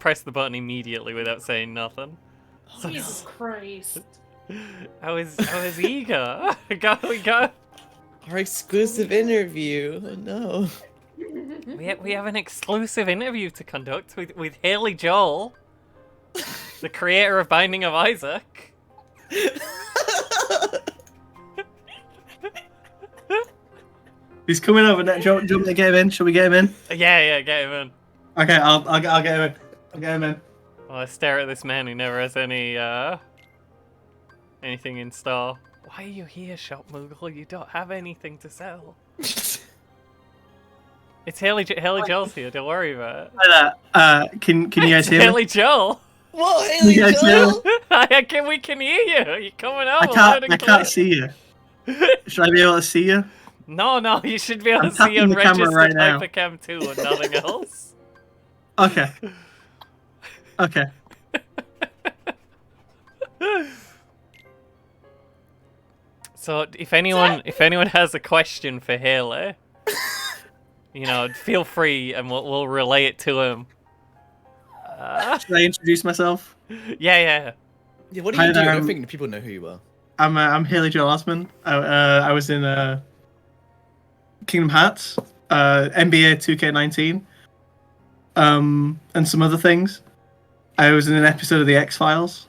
pressed the button immediately without saying nothing. Jesus Christ. I was eager. We go. Our exclusive interview. Oh, no. We have an exclusive interview to conduct with Haley Joel, the creator of Binding of Isaac. He's coming over. Do you want me to get him in? Shall we get him in? Yeah, get him in. Okay, I'll get him in. I'll get him in. Well, I stare at this man who never has anything in store. Why are you here, Shop Moogle? You don't have anything to sell. It's Haley Joel's here. Don't worry about it. Hi there. Can you guys hear me? Haley Joel. Whoa, Haley You guys Joel! We can hear you. You're coming out. I can't see you. Should I be able to see you? No, you should be able I'm to see on tapping the camera registered right now. Hypercam 2 and nothing else. Okay. Okay. So if anyone has a question for Haley, feel free and we'll relay it to him. Should I introduce myself? Yeah. Yeah, what do you do? I don't think people know who you are. I'm Haley Joel Osman. I was in Kingdom Hearts, NBA 2K19, and some other things. I was in an episode of the X-Files,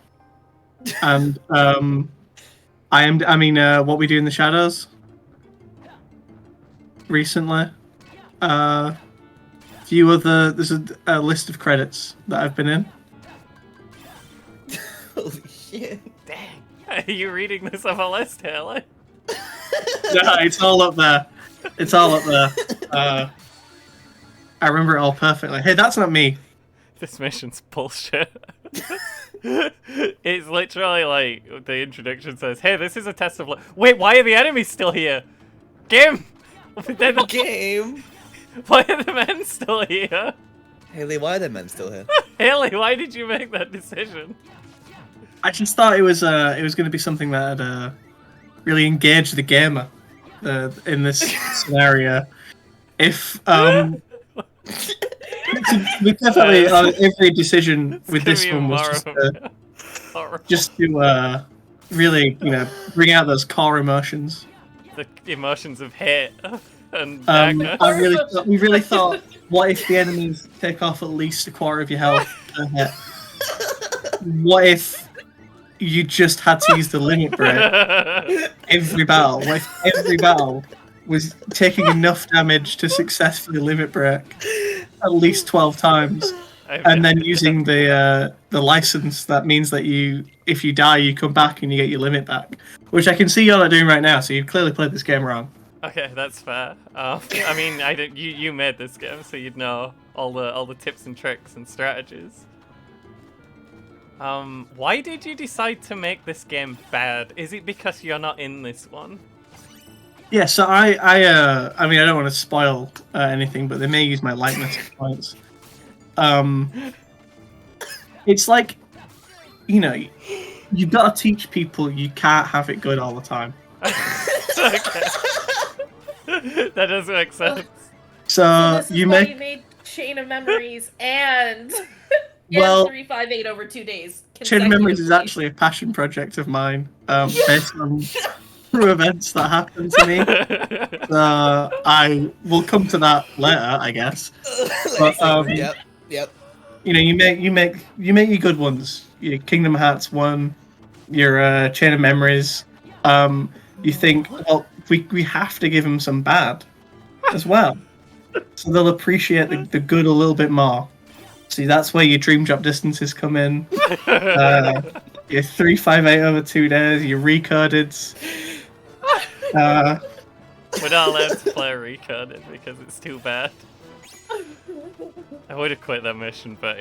and What We Do in the Shadows recently. There's a list of credits that I've been in. Holy shit. Dang. Are you reading this off a list, Haley? No, it's all up there. It's all up there. I remember it all perfectly. Hey, that's not me. This mission's bullshit. It's literally like the introduction says, "Hey, this is a test of." Wait, why are the enemies still here? Game. Game. Why are the men still here? Haley, why are the men still here? Haley, why did you make that decision? I just thought it was going to be something that really engaged the gamer in this scenario. If we definitely every decision with this one was just to really bring out those core emotions. The emotions of hate and darkness. We really thought, what if the enemies take off at least a quarter of your health per hit? What if you just had to use the limit break every battle? What if every battle was taking enough damage to successfully limit break at least 12 times, and then using the license that means that if you die, you come back and you get your limit back, which I can see you're not doing right now. So you've clearly played this game wrong. Okay, that's fair. You made this game, so you'd know all the tips and tricks and strategies. Why did you decide to make this game bad? Is it because you're not in this one? Yeah, so I don't want to spoil anything, but they may use my likeness points. It's like, you've got to teach people you can't have it good all the time. Okay. That does make sense. So this is you why make you made Chain of Memories and 358 over 2 days. Chain of Memories is actually a passion project of mine, based on true events that happened to me. I will come to that later, I guess. But, Yep. You make your good ones. Your Kingdom Hearts 1, your Chain of Memories. You think, well, we have to give them some bad as well, so they'll appreciate the good a little bit more. See, that's where your dream drop distances come in. Your 358 over 2 days, your recoded. We're not allowed to play recoded because it's too bad. I would have quit that mission, but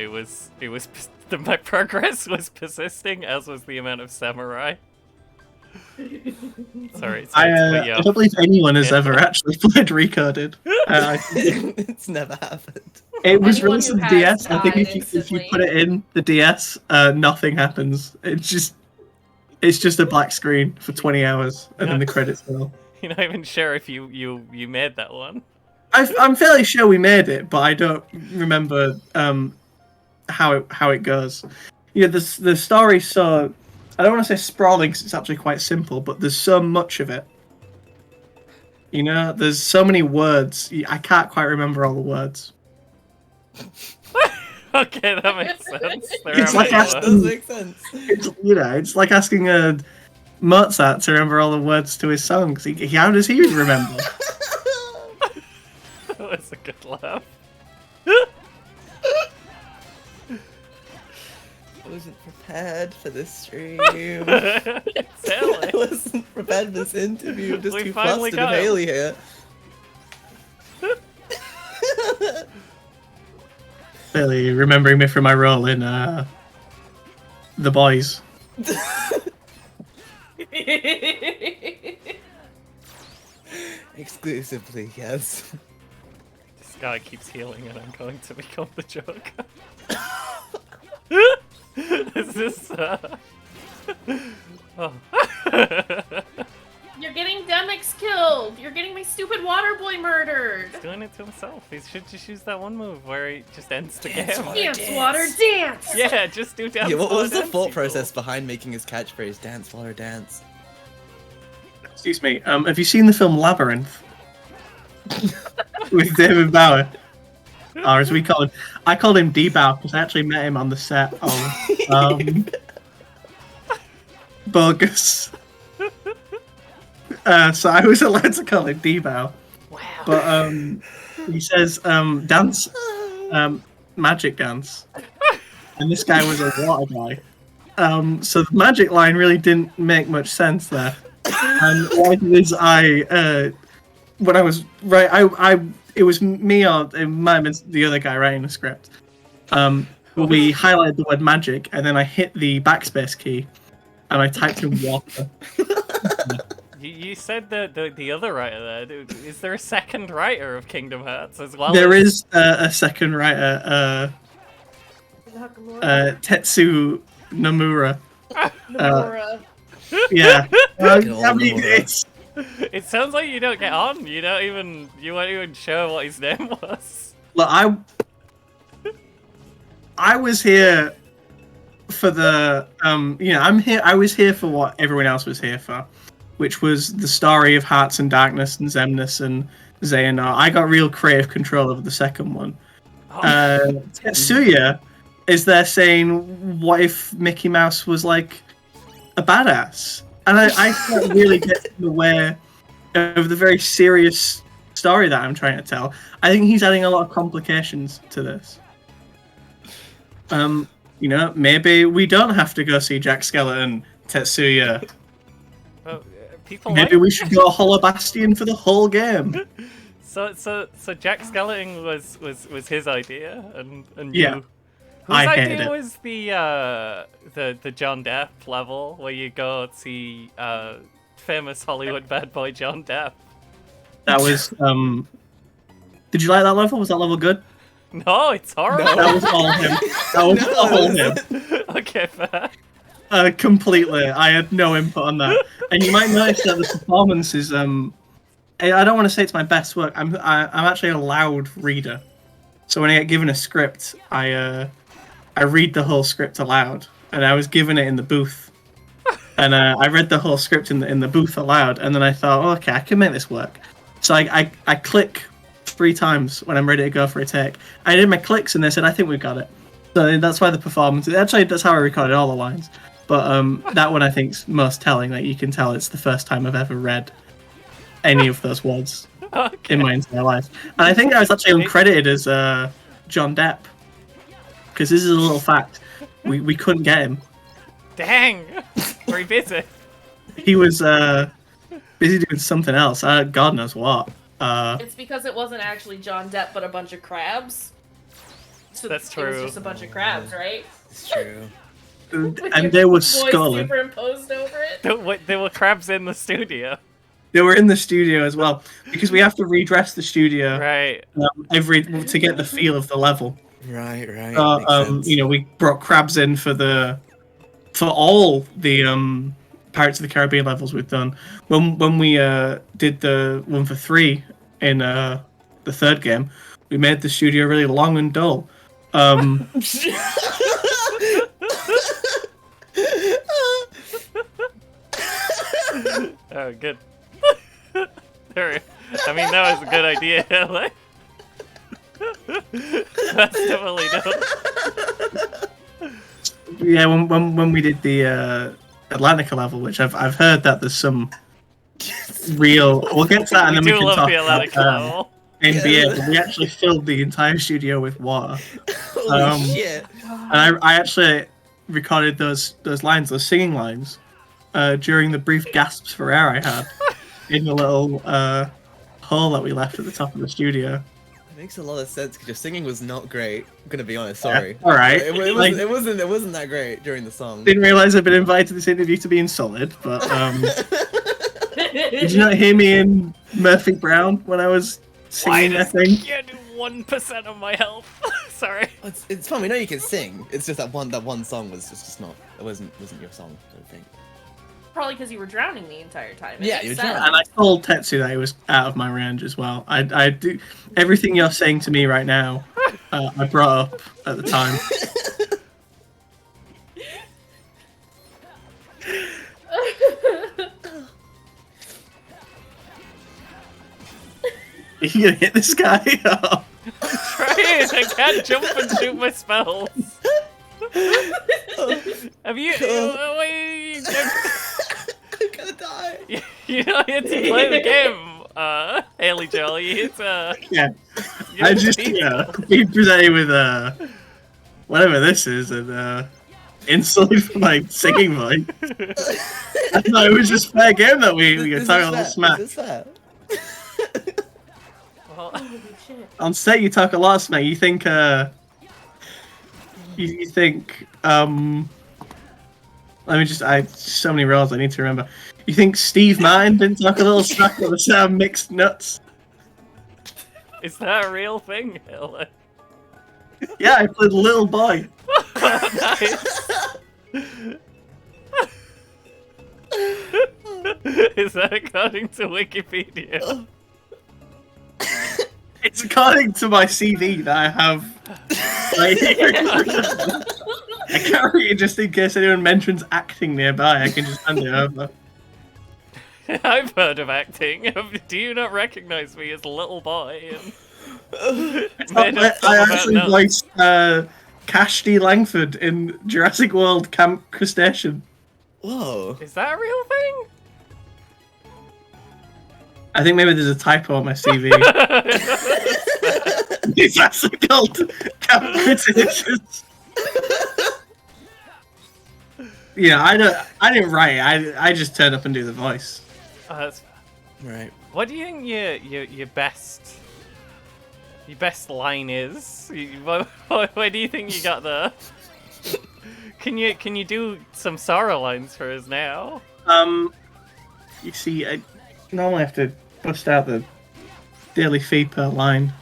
my progress was persisting, as was the amount of samurai. Sorry, I don't believe anyone has ever actually played recoded. It's never happened. It was Anyone released who on has DS. I think died if you instantly. put it in the DS, nothing happens. It's just a black screen for 20 hours, and then the credits roll. You're not even sure if you made that one. I'm fairly sure we made it, but I don't remember how it goes. Yeah, the story's so, I don't want to say sprawling 'cause it's actually quite simple, but there's so much of it. You know, there's so many words. I can't quite remember all the words. Okay, that makes sense. There It's are like many asking- Does words. make sense. It's like asking a Mozart to remember all the words to his songs. How does he remember? That was a good laugh. I wasn't prepared for this stream. I Silly. wasn't prepared for this interview. I'm just We too finally flustered of got him. Haley here. Clearly remembering me from my role in The Boys. Exclusively, yes. This guy keeps healing and I'm going to become the Joker. Is this Oh. You're getting Demix killed. You're getting my stupid water boy murdered. He's doing it to himself. He should just use that one move where he just ends the Dance game. water. Dance, Dance. water, dance. Yeah, just do dance. Yeah, what water, was the dance thought people. process behind making his catchphrase "Dance, water, dance"? Excuse me. Have you seen the film Labyrinth with David Bowie? Or as we call him, I called him D-Bow because I actually met him on the set of Bogus. So I was allowed to call him D-Bow. Wow. But he says dance, magic dance, and this guy was a water guy. So the magic line really didn't make much sense there. And what I did is when I was it was me or it might have been the other guy writing the script. We highlighted the word magic, and then I hit the backspace key, and I typed in water. You said the other writer there. Is there a second writer of Kingdom Hearts as well? There as... is a second writer, Tetsu Nomura. Nomura. Yeah. Good old I mean, Nomura. it's It sounds like you don't get on. You weren't even sure what his name was. look, I was here for the I was here for what everyone else was here for, which was the story of Hearts and Darkness and Xemnas and Xehanort. I got real creative control over the second one. Oh, Tetsuya is there saying, what if Mickey Mouse was like a badass? And I can't really get in the way of the very serious story that I'm trying to tell. I think he's adding a lot of complications to this. Maybe we don't have to go see Jack Skeleton, Tetsuya. well, people Maybe like... we should go Hollow Bastion for the whole game. So Jack Skeleton was his idea, and Yeah. you. I Whose hated idea it. was the John Depp level where you go see famous Hollywood bad boy John Depp? That was Did you like that level? Was that level good? No, it's horrible. That was all him. That was No, all it him. wasn't. Okay, fair. Completely. I had no input on that. And you might notice that the performance is I don't want to say it's my best work. I'm actually a loud reader. So when I get given a script, I read the whole script aloud. And I was given it in the booth. And I read the whole script in the booth aloud, and then I thought, oh, okay, I can make this work. So I click 3 times when I'm ready to go for a take. I did my clicks, and they said, I think we've got it. So that's why the performance. Actually, that's how I recorded all the lines. But that one I think's most telling. Like you can tell, it's the first time I've ever read any of those words Okay. in my entire life. And I think I was actually uncredited as John Depp, because this is a little fact. We couldn't get him. Dang, very busy. He was busy doing something else. God knows what. It's because it wasn't actually John Depp, but a bunch of crabs. So That's It true. was just a bunch of crabs, right? It's true. With And your they were voice sculling. superimposed over it. There were crabs in the studio. They were in the studio as well, because we have to redress the studio Right. to get the feel of the level. Right. Makes sense. We brought crabs in for all the Pirates of the Caribbean levels we've done. When we did the one for 3 in the third game, we made the studio really long and dull. good. There, I mean, that was a good idea. Like, that's definitely dope. Yeah, when we did the Atlantica level, which I've heard that there's some real. We'll get to that, and We then we do can love talk the about Atlantic level. NBA. But we actually filled the entire studio with water, Holy shit. and I actually recorded those singing lines, during the brief gasps for air I had in the little hole that we left at the top of the studio. It makes a lot of sense because your singing was not great. I'm gonna be honest. Sorry. All right. It wasn't that great during the song. Didn't realize I'd been invited to this interview to be insulted, but did you not hear me in Murphy Brown when I was singing that thing? You do 1% of my health. Sorry. It's fine. We know you can sing. It's just that one song was just not. It wasn't your song. I don't think. Probably because you were drowning the entire time. It Yeah, makes you were sense. drowning. And I told Tetsu that it was out of my range as well. I do everything you're saying to me right now. I brought up at the time. Are you gonna hit this guy? Oh. Try it. I can't jump and shoot my spells. Have you? Wait, I'm gonna die. you don't get to play the game, Haley Jolly. It's Yeah. you're I just the- being presented with whatever this is and insulted for my singing voice. I thought it was just fair game that we were talking a little smack. Is this fair? Well, Holy shit. On set, you talk a lot of smack. You think, you think, let me just, so many roles I need to remember. You think Steve Martin didn't talk a little smack on the set of Mixed Nuts? is that a real thing, Haley? Yeah, I played Little Boy. Nice. Is that according to Wikipedia? It's according to my CV that I have. Right here. I can't read it just in case anyone mentions acting nearby. I can just hand it over. I've heard of acting. Do you not recognize me as a little boy? I actually voiced Cashty Langford in Jurassic World Camp Crustacean. Whoa. Is that a real thing? I think maybe there's a typo on my CV. It's actually called Camp Cretaceous. Yeah, I didn't write it. I just turned up and do the voice. Oh, that's... Right. What do you think your best line is? Where do you think you got there? Can you do some Sora lines for us now? You see, I normally have to bust out the daily feed per line.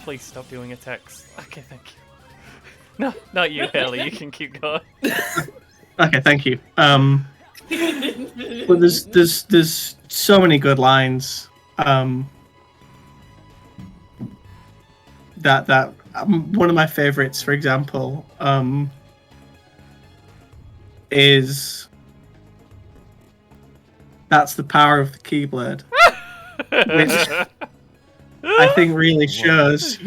Please stop doing a text. Okay, thank you. No, not you, Haley. You can keep going. Okay, thank you. But there's so many good lines. That one of my favorites, for example, is that's the power of the Keyblade, which I think really shows,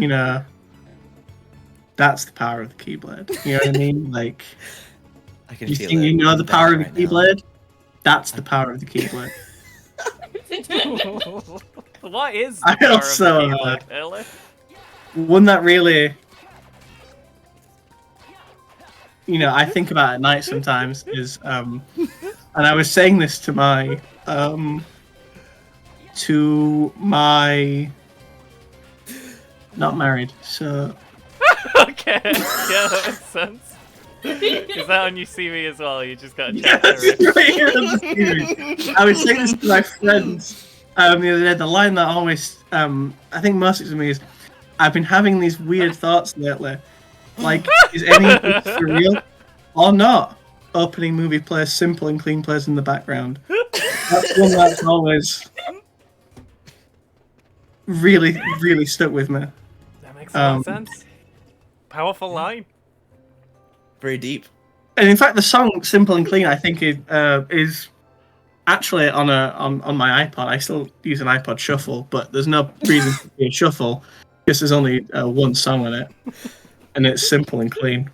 that's the power of the Keyblade. You know what I mean? Like, I can you feel think it you know the power of the right now. Keyblade? That's the power of the Keyblade. What is I the power also, of the Keyblade, Haley? One that really, I think about at night sometimes is, and I was saying this to my, not married, so. Okay, yeah, that makes sense. Is that on your CV as well? You just got to check Yes, it. right here on the TV. I was saying this to my friends the other day. The line that always, I think most of me is, I've been having these weird thoughts lately. Like, is anything for real or not? Opening movie plays simple and clean plays in the background. That's one that's always really, really stuck with me. That makes a lot of sense. Powerful line. Very deep. And in fact, the song "Simple and Clean" I think is actually on my iPod, I still use an iPod Shuffle, but there's no reason to be a shuffle because there's only one song on it, and it's simple and clean.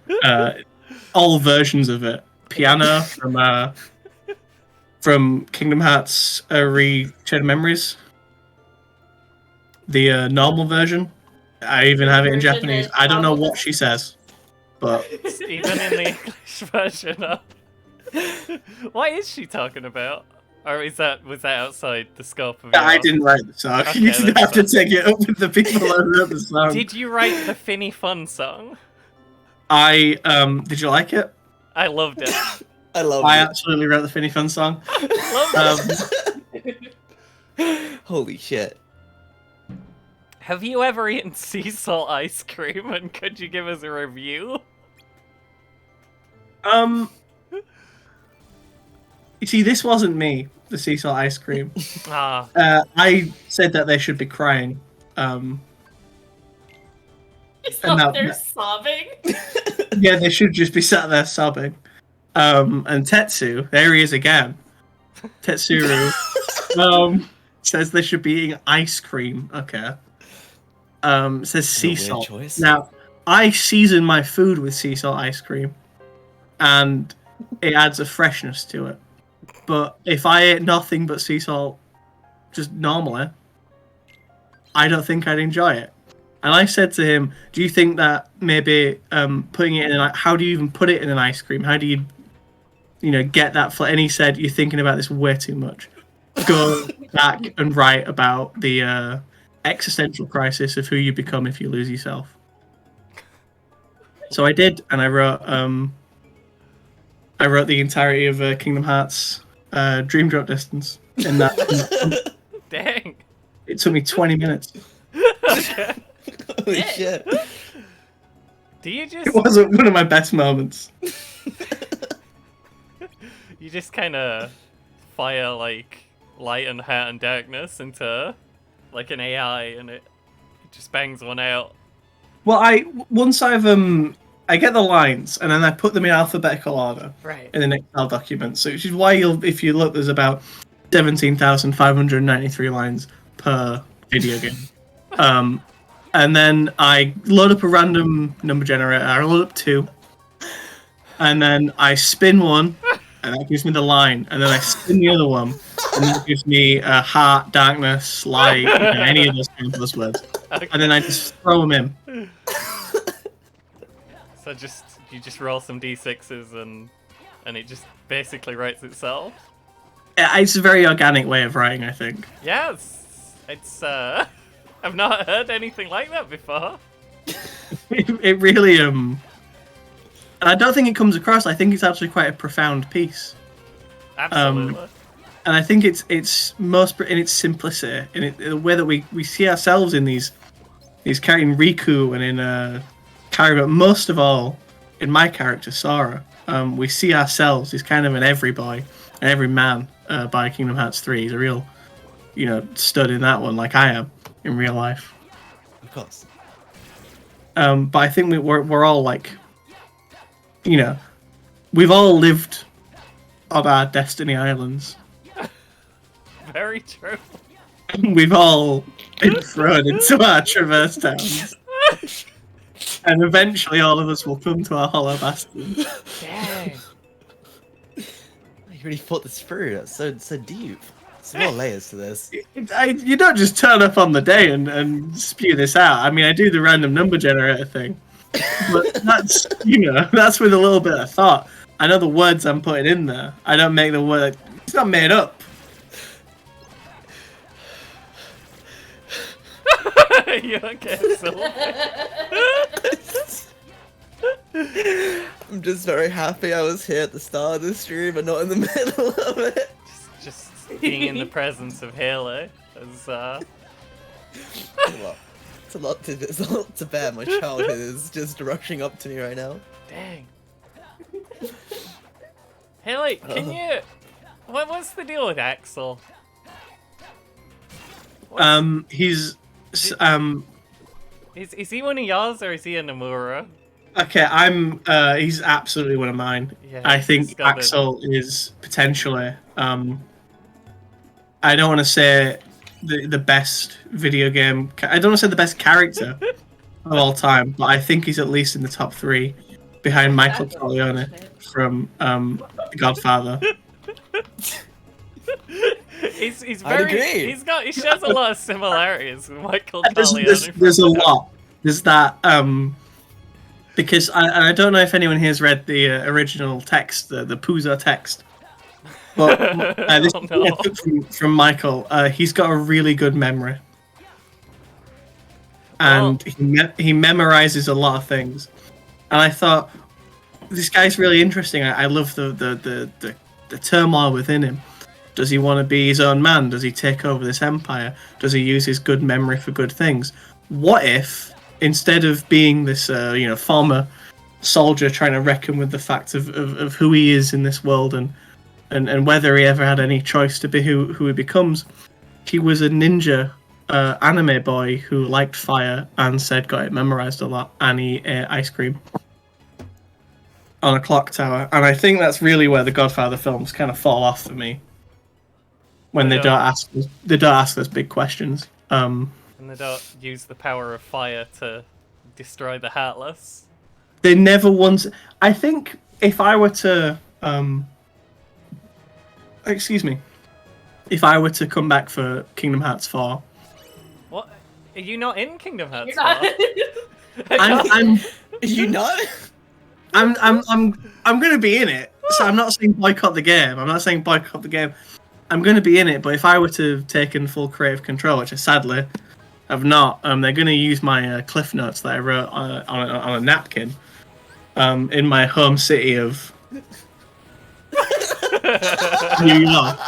All versions of it. Piano from Kingdom Hearts Re-Chain Memories. The normal version. I even have it in Japanese. I don't know what she says, but Even in the English version of... What is she talking about? Or was that outside the scope of I your... didn't write the song. Okay, You should that's have to fine. take it up with the people who wrote the song. Did you write the Finny Fun song? Did you like it? I loved it. I love I it. absolutely wrote the Finny Fun song. Loved it. Holy shit. Have you ever eaten sea salt ice cream, and could you give us a review? You see, this wasn't me, the sea salt ice cream. Ah, I said that they should be crying. It's And not that- they're sobbing. Yeah, they should just be sat there sobbing. And Tetsu, there he is again. Tetsuru says they should be eating ice cream. Okay. Says sea weird salt. choice. Now, I season my food with sea salt ice cream, and it adds a freshness to it. But if I ate nothing but sea salt, just normally, I don't think I'd enjoy it. And I said to him, "Do you think that maybe putting it in how do you even put it in an ice cream? How do you, get that?" And he said, "You're thinking about this way too much. Go back and write about the existential crisis of who you become if you lose yourself." So I did, and I wrote the entirety of Kingdom Hearts Dream Drop Distance. In that, dang. it took me 20 minutes. Okay. Holy shit. Do you It just wasn't one of my best moments. you just kind of fire like light and heart and darkness into like an AI, and it just bangs one out? Well, once I get the lines and then I put them in alphabetical order Right. in an Excel document. So which is why if you look, there's about 17,593 lines per video game. And then I load up a random number generator. I load up 2, and then I spin one, and that gives me the line. And then I spin the other one, and that gives me heart, darkness, light, any of those kind of buzzwords. Okay. And then I just throw them in. So you just roll some d6s and it just basically writes itself. It's a very organic way of writing, I think. Yes, it's I've not heard anything like that before. It really and I don't think it comes across. I think it's actually quite a profound piece, Absolutely. and I think it's most in its simplicity, in the way that we see ourselves in these characters in Riku and in Kairi, but most of all in my character Sora. We see ourselves as kind of an every boy and every man by Kingdom Hearts 3. He's a real, stud in that one, like I am in real life. Of course. But I think we're all like, we've all lived on our Destiny Islands. Very true. We've all been thrown into our Traverse Towns. And eventually all of us will come to our Hollow Bastion. Dang. You really thought this through. That's so deep. There's more layers to this. You don't just turn up on the day and spew this out. I mean, I do the random number generator thing. But that's, that's with a little bit of thought. I know the words I'm putting in there. I don't make the word... It's not made up. You okay, I'm just very happy I was here at the start of the stream and not in the middle of it. Just being in the presence of Haley is It's a lot to bear. My childhood is just rushing up to me right now. dang. Haley, can you what's the deal with Axel? He's... Is he one of yours or is he a Nomura? Okay, he's absolutely one of mine. Yeah, I think discovered. Axel is potentially I don't want to say the best video game. I don't want to say the best character of all time, but I think he's at least in the top 3, behind Michael That's Corleone unfortunate. from The Godfather. He's I'd very. agree. He shares a lot of similarities with Michael And Corleone. there's a lot. There's that because I don't know if anyone here's read the original text, the Puzo text. But this Oh, no. I took from Michael. He's got a really good memory, and he memorizes a lot of things. And I thought this guy's really interesting. I love the turmoil within him. Does he want to be his own man? Does he take over this empire? Does he use his good memory for good things? What if instead of being this former soldier trying to reckon with the fact of who he is in this world and whether he ever had any choice to be who he becomes, he was a ninja anime boy who liked fire and said got it memorized a lot, and he ate ice cream on a clock tower. And I think that's really where the Godfather films kind of fall off for me, when they don't ask those big questions. And they don't use the power of fire to destroy the Heartless. They never once. I think if I were to if I were to come back for Kingdom Hearts 4, What? Are you not in Kingdom Hearts You're not. 4? I'm You not? I'm gonna be in it. So I'm not saying boycott the game. I'm gonna be in it, but if I were to have taken full creative control, which I sadly have not, they're gonna use my cliff notes that I wrote on a napkin in my home city of New York.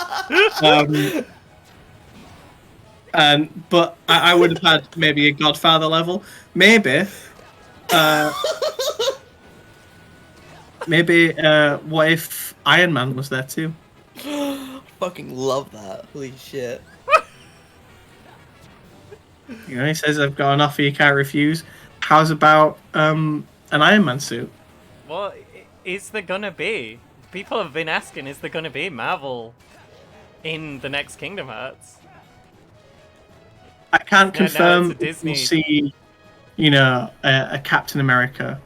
But I would have had maybe a Godfather level, maybe. Maybe what if Iron Man was there too? Fucking love that. Holy shit. You know, he says, "I've got an offer you can't refuse." How's about an Iron Man suit? What is there gonna be? People have been asking, is there gonna be Marvel in the next Kingdom Hearts? I can't Yeah, no, confirm it's a if we'll Disney. see, a Captain America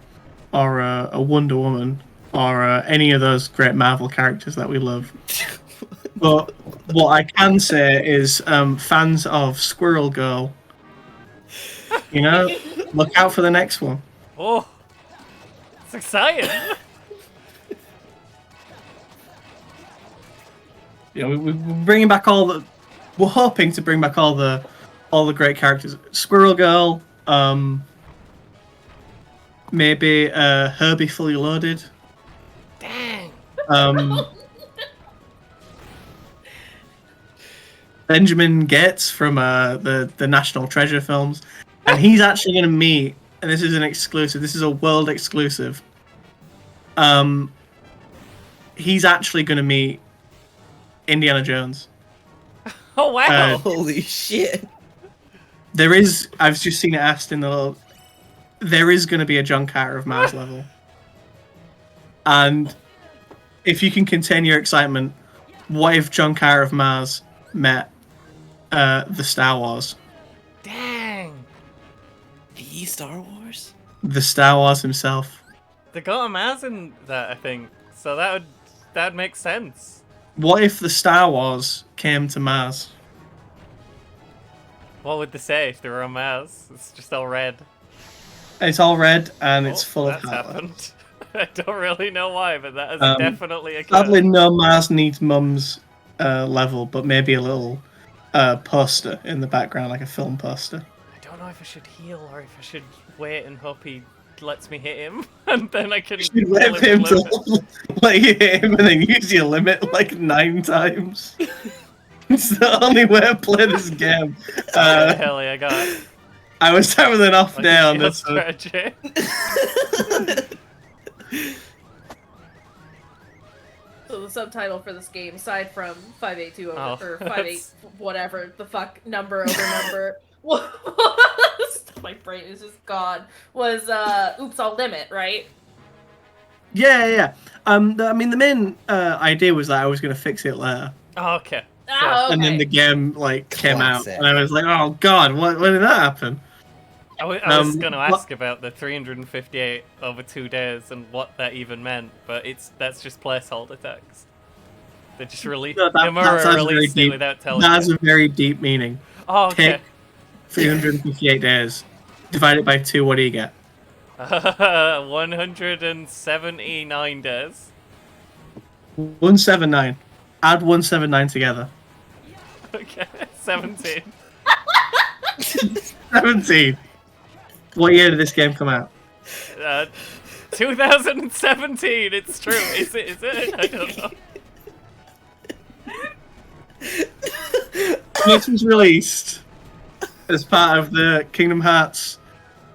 or a Wonder Woman or any of those great Marvel characters that we love. But what I can say is, fans of Squirrel Girl, look out for the next one. Oh, it's exciting! We're bringing back we're hoping to bring back all the great characters. Squirrel Girl, maybe Herbie Fully Loaded. Dang! Benjamin Gates from the National Treasure films, and he's actually going to meet. And this is an exclusive. This is a world exclusive. He's actually going to meet Indiana Jones. Oh wow! Holy shit. There is. I've just seen it asked in the little. There is going to be a John Carter of Mars level. And if you can contain your excitement, what if John Carter of Mars met the Star Wars? Dang! The Star Wars? The Star Wars himself. They got a Maz in that, I think. So that'd make sense. What if the Star Wars came to Mars? What would they say if they were on Maz? It's just all red. It's all red and it's Oh, full of that's Hitler. happened. I don't really know why, but that has definitely occurred. Sadly, no Mars needs Mum's level, but maybe a little poster in the background, like a film poster. I don't know if I should heal or if I should wait and hope he lets me hit him, and then I can. You should wait kill for him with limit. to let you hit him and then use your limit like 9 times. It's the only way to play this game. Hell yeah, I got it. I was having an off Like day a on shield this one. strategy. So the subtitle for this game, aside from 582 over, Oh, or that's- 58 whatever the fuck number over number, was my brain is just gone. Was "Oops, I'll limit," right? Yeah. I mean, the main idea was that I was going to fix it later. Oh, okay. Oh, okay. and then the game like came out, Classic. and I was like, "Oh God, when did that happen?" I was Um, going to what- ask about the 358 over 2 days and what that even meant, but that's just placeholder text. They just No, Nomura that's very released it deep. without telling That has you. a very deep meaning. Oh, okay. 358 days. Divide it by 2, what do you get? 179 days. 179. Add 179 together. Okay, 17. 17. What year did this game come out? 2017, it's true. Is it? I don't know. This was released as part of the Kingdom Hearts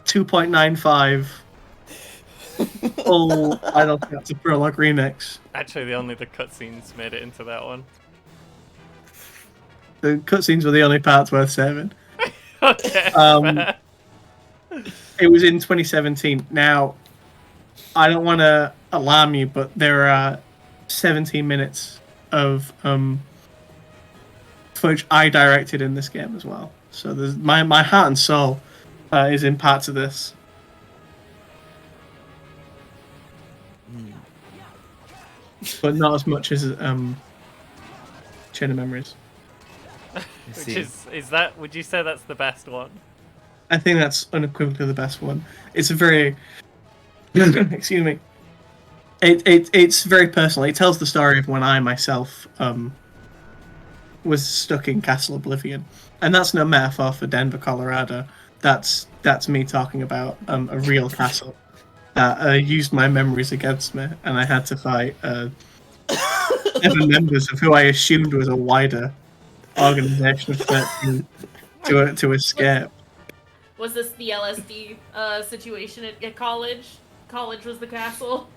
2.95 full Final Fantasy Prologue remix. Actually, only the cutscenes made it into that one. The cutscenes were the only parts worth saving. Okay. Um, It was in 2017. Now, I don't want to alarm you, but there are 17 minutes of footage I directed in this game as well. So there's my heart and soul is in parts of this. But not as much as Chain of Memories. Which is that? Would you say that's the best one? I think that's unequivocally the best one. It's a very excuse me. It's very personal. It tells the story of when I myself was stuck in Castle Oblivion, and that's no metaphor for Denver, Colorado. That's me talking about a real castle that used my memories against me, and I had to fight 7 members of who I assumed was a wider organization of 13 to escape. Was this the LSD situation at college? College was the castle.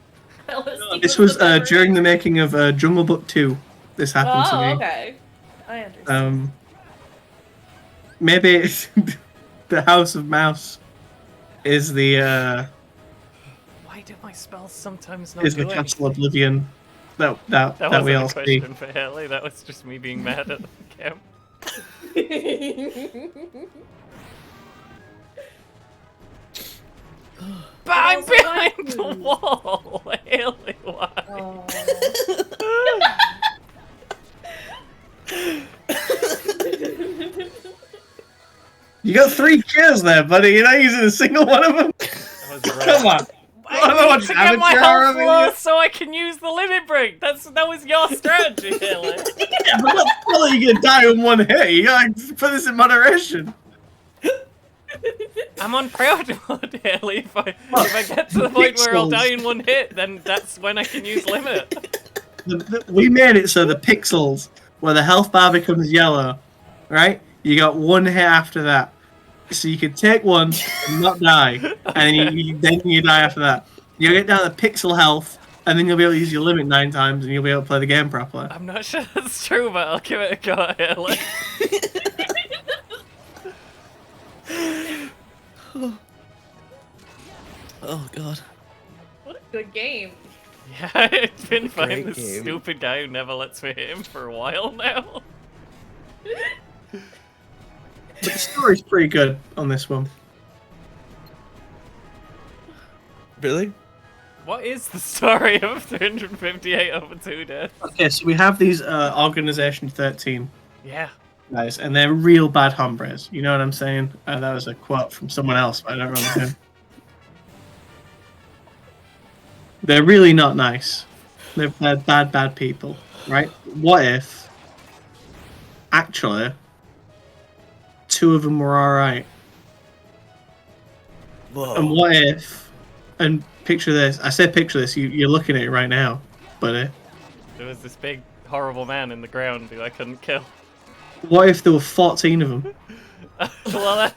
LSD This was the memory? during the making of Jungle Book 2. This happened to me. Oh, okay. I understand. Maybe the House of Mouse is the Why do my spells sometimes not is do the Castle anything? Oblivion that That we wasn't all a see. question for Haley. That was just me being mad at the game. But I'm also behind like the you. wall, Haley. Why? Oh. You got 3 kills there, buddy. You're not using a single one of them. That was rough. Come on. I don't know I what need to get my amateur health are low you. so I can use the limit break. That was your strategy, Haley. Yeah, but not tell you gonna die in one hit. You gotta put this in moderation. I'm on proud mode, Haley. If I get to the point where I'll Pixels. die in one hit, then that's when I can use limit. We made it so the pixels where the health bar becomes yellow, right? You got 1 hit after that, so you can take one and not die, and then you die after that. You get down to pixel health, and then you'll be able to use your limit 9 times, and you'll be able to play the game properly. I'm not sure that's true, but I'll give it a go, Haley. Oh god. What a good game. Yeah, it's been fighting Great this game. stupid guy who never lets me hit him for a while now. But the story's pretty good on this one. Really? What is the story of 358 over 2 days? Okay, so we have these Organization 13 Yeah. guys, and they're real bad hombres. You know what I'm saying? That was a quote from someone else, but I don't remember who. They're really not nice. They're bad people, right? What if, actually, 2 of them were alright? Whoa. And what if, and picture this, I said picture this, you're looking at it right now, buddy. There was this big, horrible man in the ground who I couldn't kill. What if there were 14 of them? Well,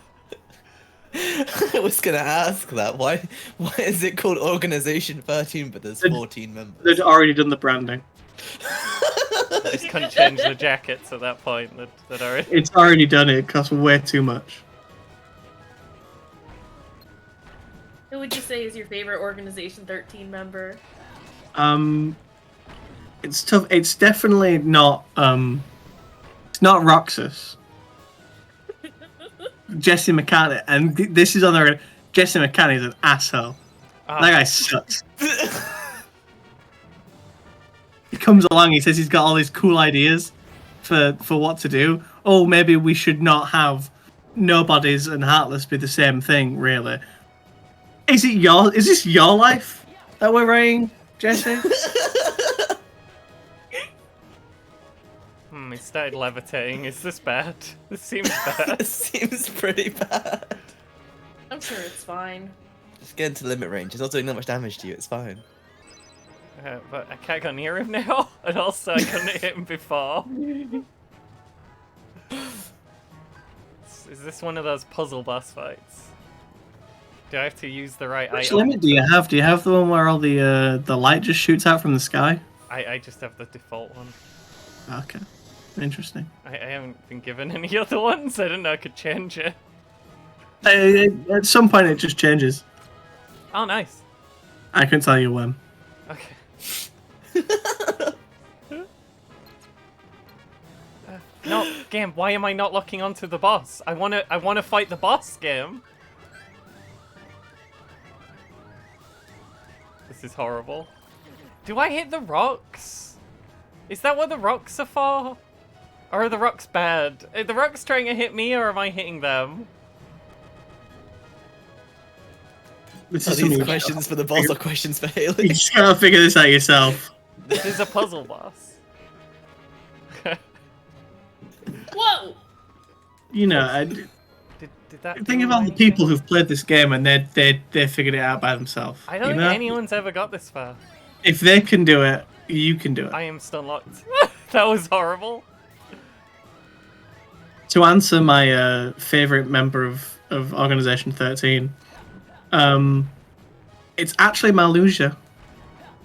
I was gonna ask that. Why is it called Organization 13 but there's 14 members? They'd already done the branding. I just couldn't change the jackets at that point. That already. It's already done it, it costs way too much. Who would you say is your favorite Organization 13 member? It's tough. It's definitely not It's not Roxas. Jesse McCann, and this is on the Jesse McCann is an asshole. Ah, That guy sucks. He comes along, he says he's got all these cool ideas for what to do. Oh, maybe we should not have Nobodies and Heartless be the same thing, really. Is this your life that we're writing, Jesse? He started levitating. Is this bad? This seems bad. It seems pretty bad. I'm sure it's fine. Just get into limit range. It's not doing that much damage to you. It's fine. But I can't go near him now, and also I couldn't hit him before. Is this one of those puzzle boss fights? Do I have to use the right Which item? limit do you have? Do you have the one where all the light just shoots out from the sky? I just have the default one. Okay, interesting. I haven't been given any other ones. I didn't know I could change it. At some point, it just changes. Oh, nice. I can tell you when. Okay. No, game. Why am I not locking onto the boss? I wanna fight the boss, game. This is horrible. Do I hit the rocks? Is that what the rocks are for? Or are the rocks bad? Are the rocks trying to hit me, or am I hitting them? This Are is these something questions for the boss or questions for you Haley? just gotta figure this out yourself. This is a puzzle boss. Whoa! You know, Did that think do about the anything? people who've played this game and they figured it out by themselves. I don't you think know? anyone's ever got this far. If they can do it, you can do it. I am still locked. That was horrible. To answer my favorite member of Organization 13, it's actually Malusia.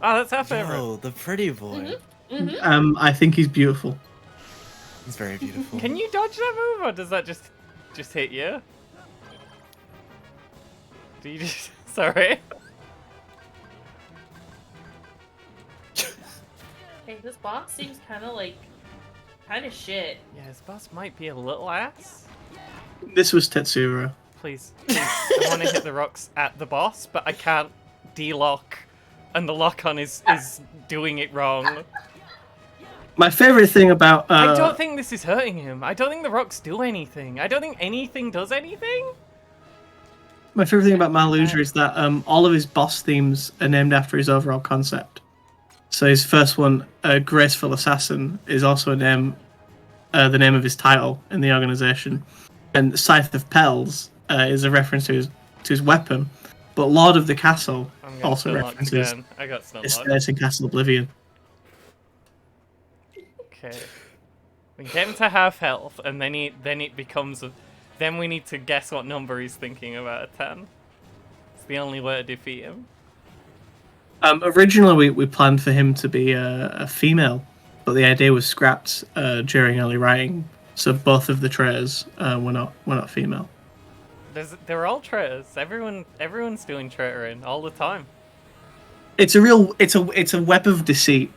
Oh, that's our favorite. Oh, the pretty boy. I think he's beautiful. He's very beautiful. Can you dodge that move, or does that just hit you? Do you just... Sorry. Hey, this boss seems kind of shit. Yeah, this boss might be a little ass. This was Tetsuro. Please, I want to hit the rocks at the boss, but I can't de-lock, and the lock-on is doing it wrong. My favorite thing about I don't think this is hurting him. I don't think the rocks do anything. I don't think anything does anything. my favorite thing about Malusia is that all of his boss themes are named after his overall concept. So his first one, Graceful Assassin, is also the name of his title in the organization, and Scythe of Pels is a reference to his weapon. But Lord of the Castle I'm getting also stun locked references again. I got stun his locked. space in Castle Oblivion. Okay. We get him to half health, and then it becomes then we need to guess what number he's thinking about a 10. It's the only way to defeat him. Originally, we planned for him to be a female, but the idea was scrapped during early writing. So both of the traitors were not female. They're all traitors. Everyone's doing traitoring all the time. It's a web of deceit.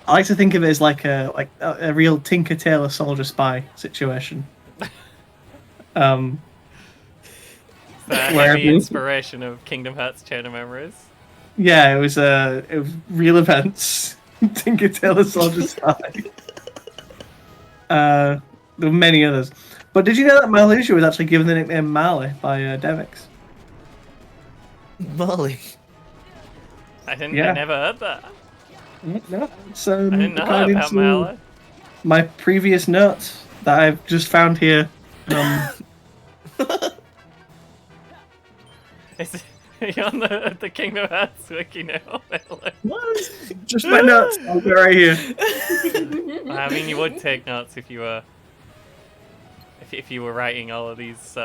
I like to think of it as like a real Tinker Tailor Soldier Spy situation. The Where heavy we- inspiration of Kingdom Hearts Chain of Memories. Yeah, it was real events. Tinker Tailor Soldier Spy. There were many others. But did you know that Malusia was actually given the nickname Marley by Devix? Molly. I Yeah. never heard that. No, it's, I didn't know that according about to Mallet. my previous notes that I've just found here. Is it on the Kingdom Hearts wiki now? Just my notes. I'll be right here. I mean, you would take notes if you were writing all of these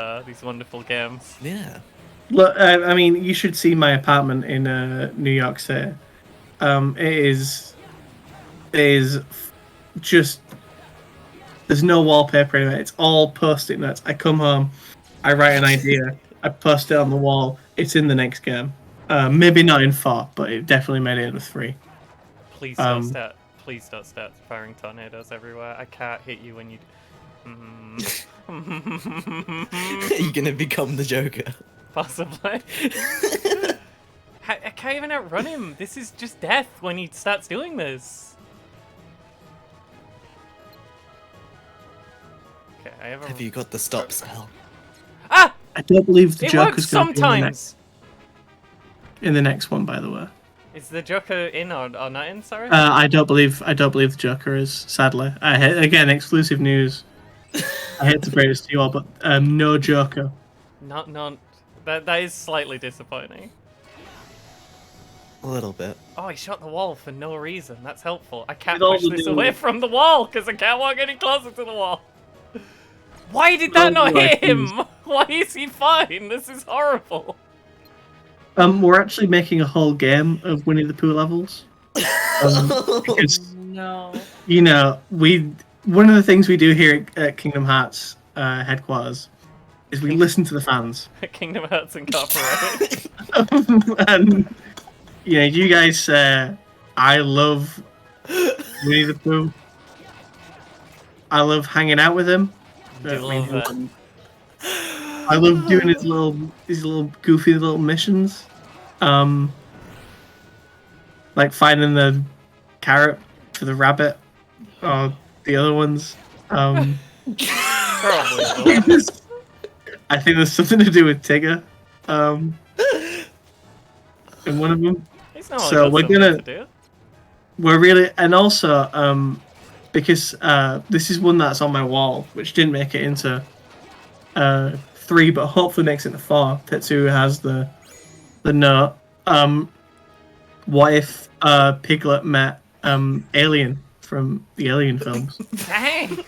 wonderful games. Yeah. Look, I mean, you should see my apartment in New York City. It is just there's no wallpaper anywhere. It's all post-it notes. I come home, I write an idea, I post it on the wall. It's in the next game. Maybe not in 4, but it definitely made it in 3. Please don't start please don't start firing tornadoes everywhere. I can't hit you when you. You're gonna become the Joker. Possibly. I can't even outrun him. This is just death when he starts doing this. Okay, I have a. Have you got the stop spell? Ah! I don't believe the It Joker's works going to be sometimes. in the next one, by the way. Is the Joker in or not in? Sorry. I don't believe the Joker is. Sadly, again exclusive news. I hate to break this to you all, but no Joker. Not. That is slightly disappointing. A little bit. Oh, he shot the wall for no reason. That's helpful. I can't With all push the this new- away from the wall because I can't walk any closer to the wall. Why did that all not the hit items. him? Why is he fine? This is horrible. We're actually making a whole game of Winnie the Pooh levels. Because No. you know, one of the things we do here at Kingdom Hearts headquarters is we listen to the fans. Kingdom Hearts Incorporated. And yeah, you guys I love Winnie the Pooh. I love hanging out with him. Do love that. I love doing his little goofy little missions. Like finding the carrot for the rabbit or the other ones. Probably. I think there's something to do with Tigger. In one of them. He's not So got we're something gonna- to do. We're really, and also because this is one that's on my wall, which didn't make it into 3, but hopefully makes it to 4. Tetsuya has the note. What if Piglet met Alien from the Alien films? Dang.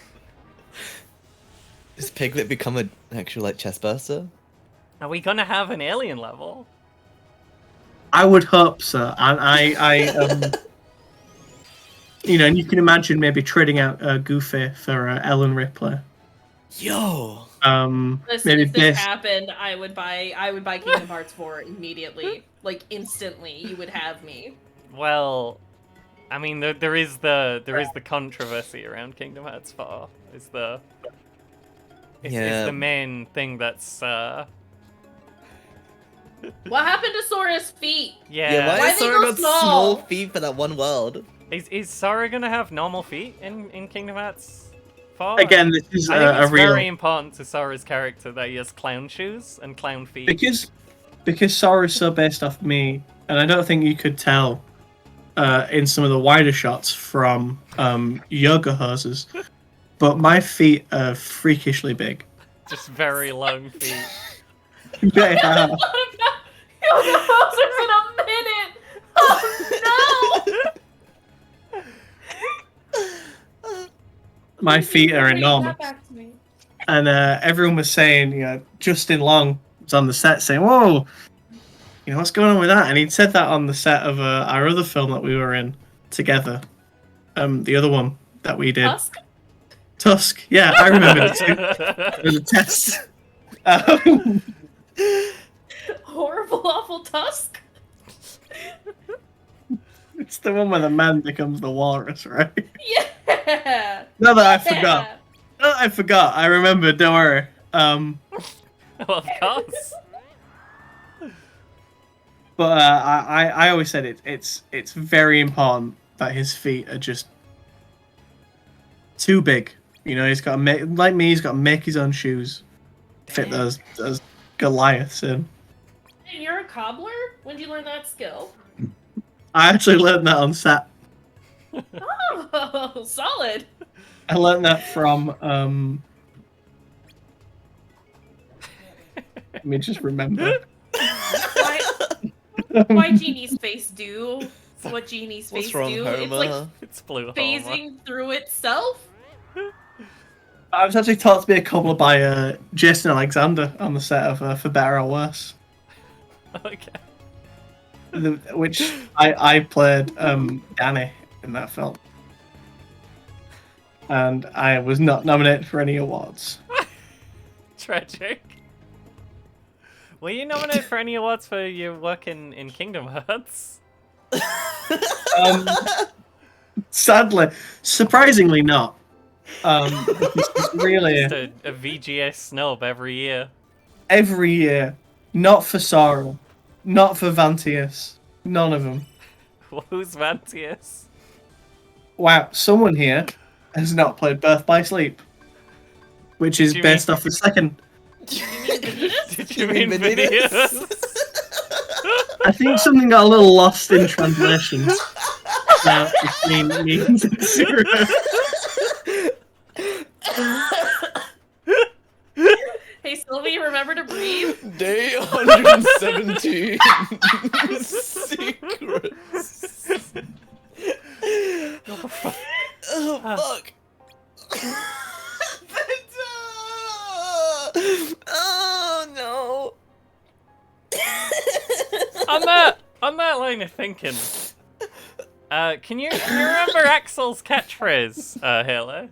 Does Piglet become an actual like chest burster? Are we gonna have an alien level? I would hope so, and you know, and you can imagine maybe trading out Goofy for Ellen Ripley. Yo! Listen, Maybe if this this. happened, I would buy Kingdom Hearts 4 immediately. Like instantly, you would have me. Well, I mean, there is the controversy around Kingdom Hearts 4. Is the main thing that's What happened to Sora's feet? Yeah, why Why is they Sora go got small? small feet for that one world? Is Sora gonna have normal feet in Kingdom Hearts 4? Again, this is I think a it's real very important to Sora's character that he has clown shoes and clown feet. because Sora is so based off me, and I don't think you could tell in some of the wider shots from yoga hoses, but my feet are freakishly big. Just very long feet. They are. Yo, the Bowser's in a minute. Oh My feet are Bring that enormous. back to me. And everyone was saying, you know, Justin Long was on the set saying, "Whoa, you know what's going on with that?" And he'd said that on the set of our other film that we were in together, the other one that we did, Tusk? Yeah, I remember it too. It was a test. Horrible, awful Tusk? It's the one where the man becomes the walrus, right? Yeah! No, that I forgot. No, I forgot. I remember. Don't worry. Well, of course. But I always said it's very important that his feet are just too big. You know, he's got to make, like me, he's got to make his own shoes. Fit those Goliaths in. Hey, you're a cobbler? When'd you learn that skill? I actually learned that on set. Oh, solid. I learned that from let me just remember. Why Genie's face do what Genie's face What's wrong, do? Homer? It's like It's blue Homer. phasing through itself. I was actually taught to be a cobbler by Jason Alexander on the set of For Better or Worse, Okay. which I played Danny in that film, and I was not nominated for any awards. Tragic. Were you nominated for any awards for your work in Kingdom Hearts? Sadly, surprisingly not. It's really Just a VGS snub every year. every year. Not for Sora, not for Vantius, none of them. Who's Vantius? Wow, someone here has not played Birth by Sleep, which is Do you based mean- off the second. Did you You mean mean Vanitas? I think something got a little lost in translation. Between me and Zero. Hey, Sylvie, remember to breathe. Day 117. Secrets. Oh, fuck. Oh, no. On that line of thinking, can you remember Axel's catchphrase, Halo?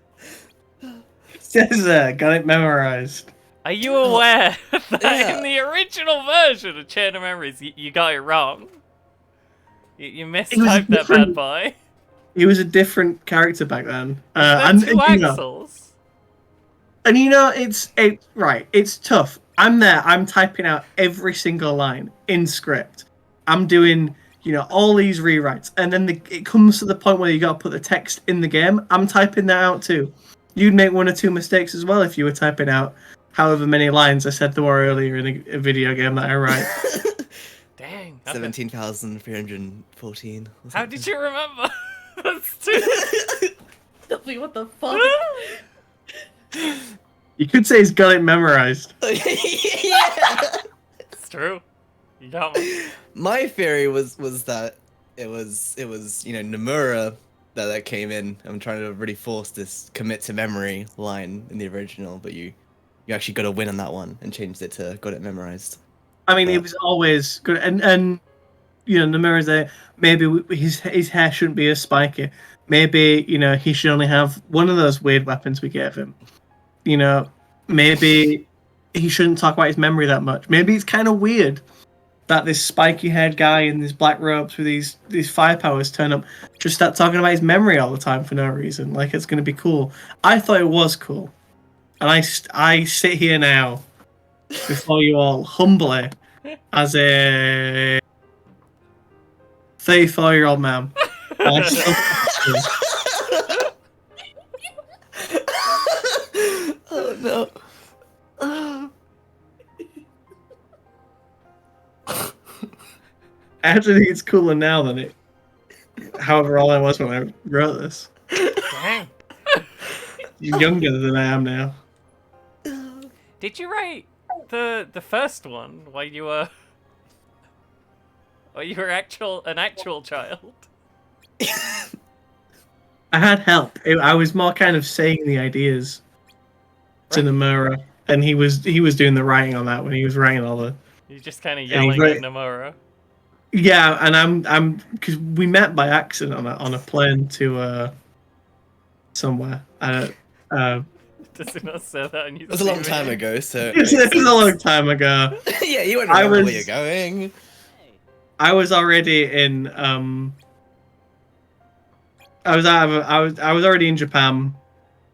Says got it memorized. Are you aware that Yeah. in the original version of Chain of Memories, you got it wrong? You mistyped that bad different- boy. He was a different character back then. There's two you know, Axels. and you know, it's tough. I'm there. I'm typing out every single line in script. I'm doing, all these rewrites, and then it comes to the point where you got to put the text in the game. I'm typing that out too. You'd make one or two mistakes as well if you were typing out however many lines I said there were earlier in a video game that I write. Dang. okay. 17,314. How did you remember? That's too. Sylvie, what the fuck? You could say he's got it memorized. Yeah. It's true. You got me. My theory was that it was Nomura that came in. I'm trying to really force this commit to memory line in the original, but you actually got a win on that one and changed it to got it memorized. I mean, it was always good, and Nomura's there. Maybe his hair shouldn't be as spiky. Maybe he should only have one of those weird weapons we gave him. Maybe he shouldn't talk about his memory that much. Maybe it's kind of weird that this spiky-haired guy in these black robes with these fire powers turn up, just start talking about his memory all the time for no reason. Like it's gonna be cool. I thought it was cool, and I sit here now before you all humbly as a 34-year-old man. And I still Oh no. I actually think it's cooler now than it. However, all I was when I wrote this. Dang. Younger than I am now. Did you write the first one while you were an actual child? I had help. I was more kind of saying the ideas to Nomura, and he was doing the writing on that when he was writing all the. You're just kind of Yeah, he's yelling at right. Nomura. Yeah, and I'm because we met by accident on a plane to somewhere. Does it not say that on your It was a long CV? time ago, so It was a long time ago. yeah, you wouldn't I remember where was- you're going. I was already in I was already in Japan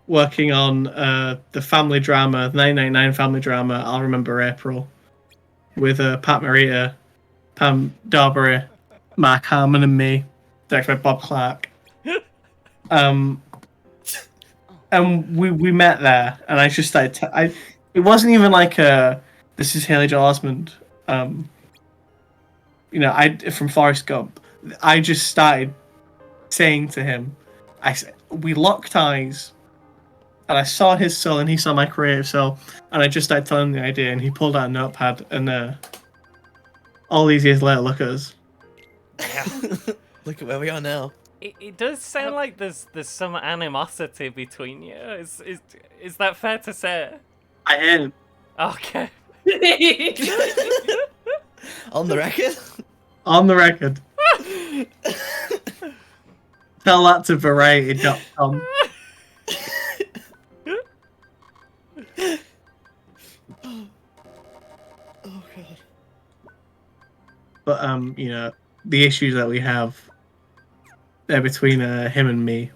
working on the family drama, the 1999 family drama, I'll Remember April, with Pat Morita, Pam Darbury, Mark Harmon and me, directed by Bob Clark. And we met there, and I just started it wasn't even like this is Haley Joel Osment, from Forrest Gump. I just started saying to him, we locked eyes, and I saw his soul, and he saw my creative soul, and I just started telling him the idea, and he pulled out a notepad, and all these years later, look at us. Look at where we are now. It does sound like there's some animosity between you. Is that fair to say? I hate him. Okay. On the record. On the record. Tell that to Variety.com. Oh god. But the issues that we have between him and me,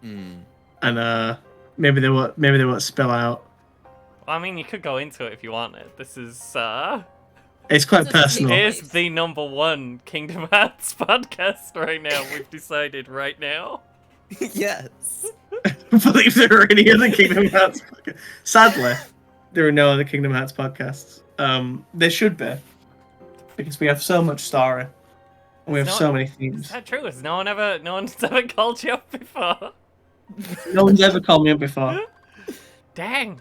Hmm. and maybe they won't spill out. Well, I mean, you could go into it if you wanted. This is It's quite This is personal. me. it is the #1 Kingdom Hearts podcast right now. We've decided right now. Yes. Believe there are any other Kingdom Hearts podcasts. Sadly, there are no other Kingdom Hearts podcasts. There should be, because we have so much story, and we have so many Is themes. that true? Has no one's ever called you up before? No one's ever called me up before. Dang.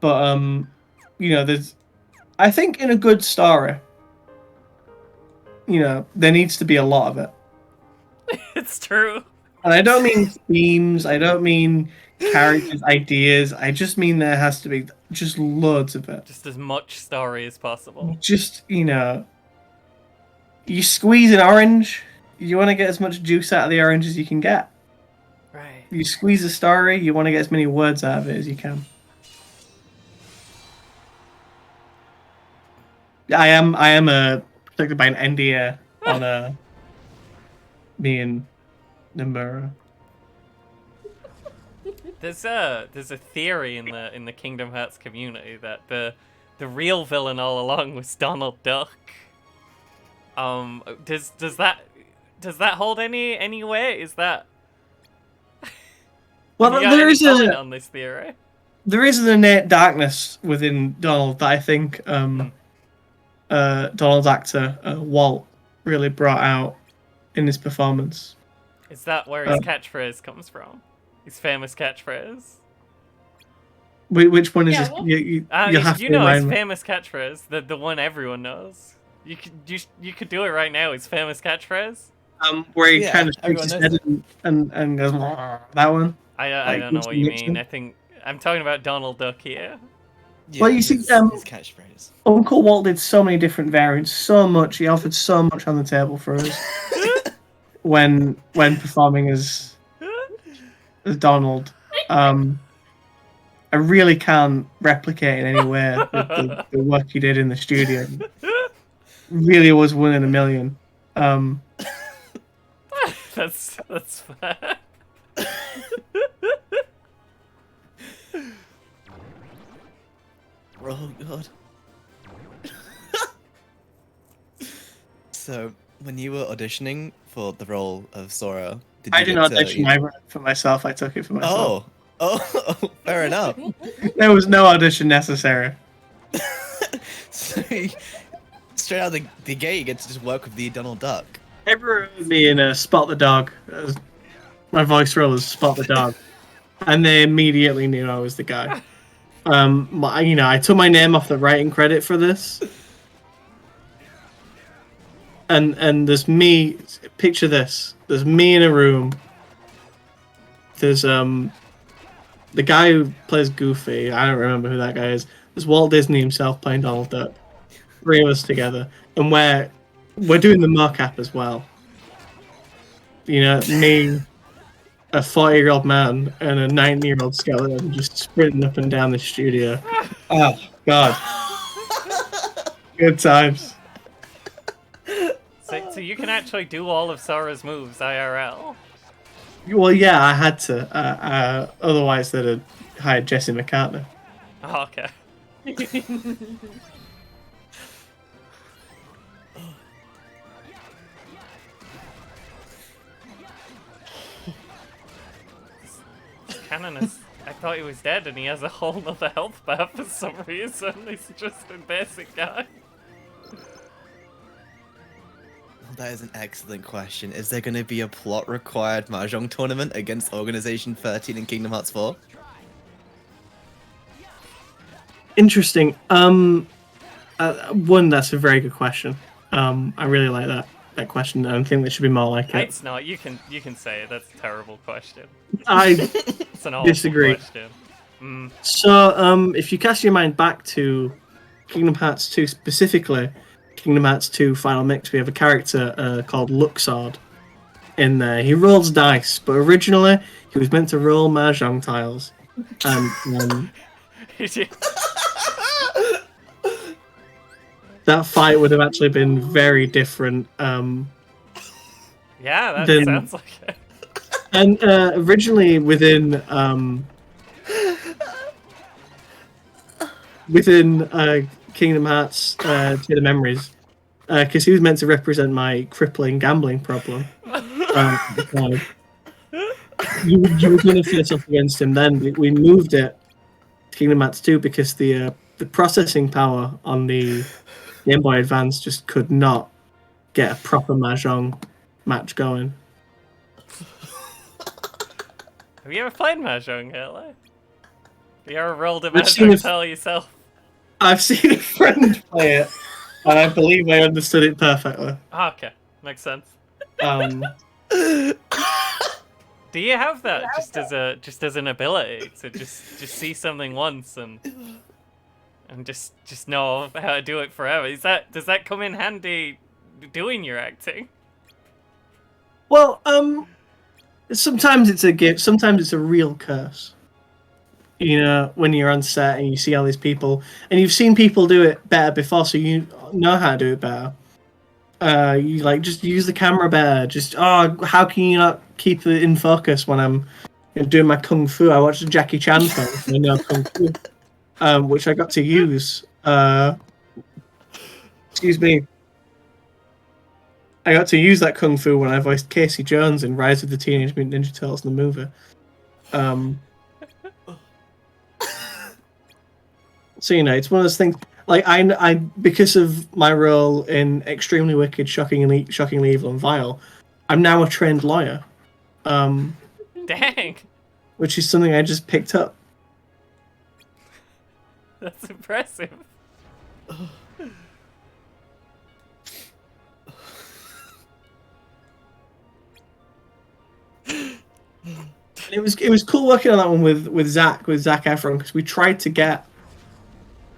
But there's, I think in a good story, there needs to be a lot of it. It's true. And I don't mean themes, I don't mean characters, ideas. I just mean there has to be just loads of it. Just as much story as possible. Just, you squeeze an orange, you want to get as much juice out of the orange as you can get. Right. You squeeze a story, you want to get as many words out of it as you can. I am protected by an NDA on me and Nomura. There's a theory in the Kingdom Hearts community that the real villain all along was Donald Duck. Does that hold any weight? Is that Well, have you got there any is comment on this theory? there is an innate darkness within Donald that I think Donald's actor Walt really brought out in his performance. Is that where his catchphrase comes from? His famous catchphrase? Which one is Yeah, this? well- You have You to know his remind me. famous catchphrase, the one everyone knows. You could do it right now. His famous catchphrase. Where he Yeah, kind of shakes everyone his knows head and goes that one. I Like don't know what Winston you Nixon? mean. I think I'm talking about Donald Duck here. Yeah, Well, you see, his catchphrase. Uncle Walt did so many different variants, so much. He offered so much on the table for us when performing as Donald. I really can't replicate in any way the work he did in the studio. Really was one in a million. That's fair. Oh god. So, when you were auditioning for the role of Sora, did you I didn't get to, audition for myself. I took it for myself. Oh, fair enough. There was no audition necessary. So, straight out the gate, you get to just work with the Donald Duck. Everyone heard me in Spot the Dog. My voice role is Spot the Dog, and they immediately knew I was the guy. I took my name off the writing credit for this, and there's me. Picture this: there's me in a room. There's the guy who plays Goofy. I don't remember who that guy is. There's Walt Disney himself playing Donald Duck. 3 of us together, and we're doing the mocap as well. Me, a 40-year-old man, and a 90-year-old skeleton just sprinting up and down the studio. Oh, God. Good times. So you can actually do all of Sora's moves IRL. Well, yeah, I had to. Otherwise, they'd have hired Jesse McCartney. Oh, okay. Canon is. I thought he was dead, and he has a whole nother health bar for some reason. He's just a basic guy. That is an excellent question. Is there going to be a plot-required Mahjong tournament against Organization 13 in Kingdom Hearts 4? Interesting. One, that's a very good question. I really like that question. I think there should be more like it. It's not. You can say it. That's a terrible question. I It's an awful Disagree. question. So, if you cast your mind back to Kingdom Hearts 2 specifically, Kingdom Hearts 2 Final Mix, we have a character called Luxord in there. He rolls dice, but originally he was meant to roll Mahjong tiles. And that fight would have actually been very different Yeah, that Then- sounds like it. And originally within Kingdom Hearts Chain of Memories, because he was meant to represent my crippling gambling problem. At the time. You were going to face off against him then. We moved it to Kingdom Hearts 2 because the processing power on the Game Boy Advance just could not get a proper Mahjong match going. Have you ever played Mahjong, Hitler? Have you ever rolled a I've seen Mahjong it- tile yourself? I've seen a friend play it, and I believe I understood it perfectly. Oh, okay, makes sense. Do you have that just as an ability to just see something once and just know how to do it forever? Does that come in handy doing your acting? Well, sometimes it's a gift, sometimes it's a real curse. You know, when you're on set and you see all these people, and you've seen people do it better before, so you know how to do it better. You like just use the camera better. Just how can you not keep it in focus when I'm doing my kung fu? I watched a Jackie Chan film, I know kung fu, which I got to use. Excuse me. I got to use that kung fu when I voiced Casey Jones in Rise of the Teenage Mutant Ninja Turtles, the movie. So it's one of those things. Like I because of my role in Extremely Wicked, Shockingly Evil, and Vile, I'm now a trained lawyer. Dang, Which is something I just picked up. that's impressive. And it was cool working on that one with Zac Efron, because we tried to get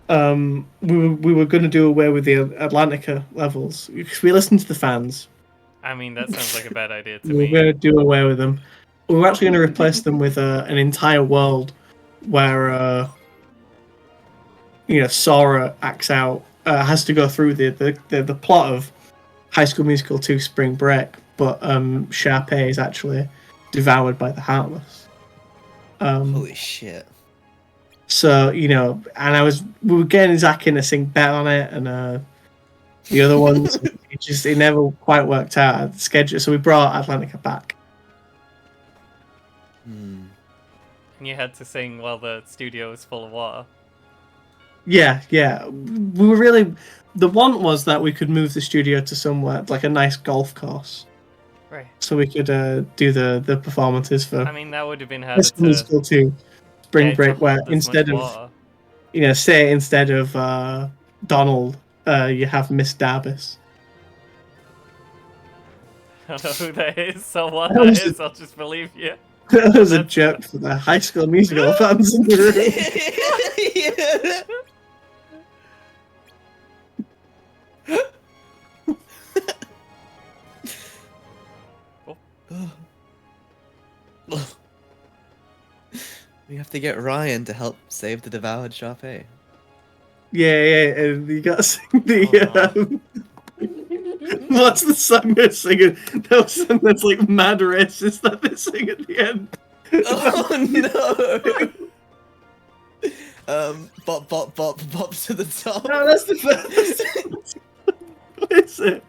we were going to do away with the Atlantica levels because we listened to the fans. I mean, that sounds like a bad idea to We were me. going to do away with them. We were actually going to replace them with an entire world where Sora acts out, has to go through the plot of High School Musical 2 Spring Break, but Sharpay is actually devoured by the Heartless. Holy shit. So, and we were getting Zac in to sing better on it, and the other ones, it never quite worked out at the schedule, so we brought Atlantica back. Hmm. And you had to sing while the studio was full of water. Yeah. We were really... The want was that we could move the studio to somewhere, like a nice golf course, Right. so we could do the performances for I mean, that would have been High harder School Musical 2 Spring get to Break, where hold as instead much of, water. say instead of Donald, you have Miss Darbus. I don't know who that is, so what That that was is, I'll just believe you. That was a That's- joke for the High School Musical fans in the room. Yeah. We have to get Ryan to help save the devoured Sharpay. Yeah, and you got to sing the. What's the song they're singing? That song that's like mad racist that they sing at the end. Oh no! Bop bop bop bop to the top. No, that's the first. What is it?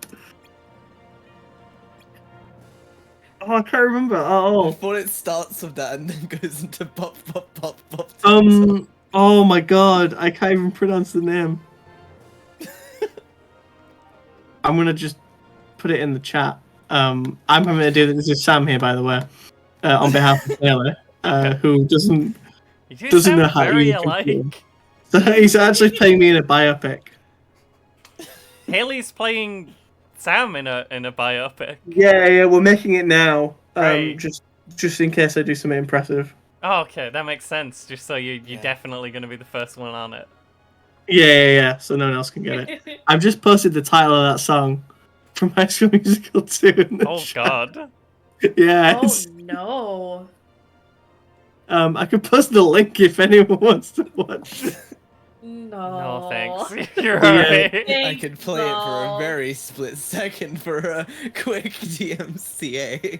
Oh, I can't remember. I Oh, thought it starts with that and then goes into bop bop bop bop. To the top. Oh my god, I can't even pronounce the name. I'm gonna just put it in the chat. I'm having to do this with Sam here, by the way, on behalf of Taylor, who doesn't. You do Doesn't sound know how to very use a computer. alike. So he's actually playing me in a biopic. Haley's playing Sam in a biopic. Yeah, we're making it now. Right. Just in case I do something impressive. Oh, okay, that makes sense. Just so you're Yeah. definitely going to be the first one on it. Yeah. So no one else can get it. I've just posted the title of that song from High School Musical 2. In the Oh chat. God. Yeah. Oh no. I could post the link if anyone wants to watch it. No. No, thanks. You're Yeah. alright. I Thanks, could play it for a no. very split second for a quick DMCA.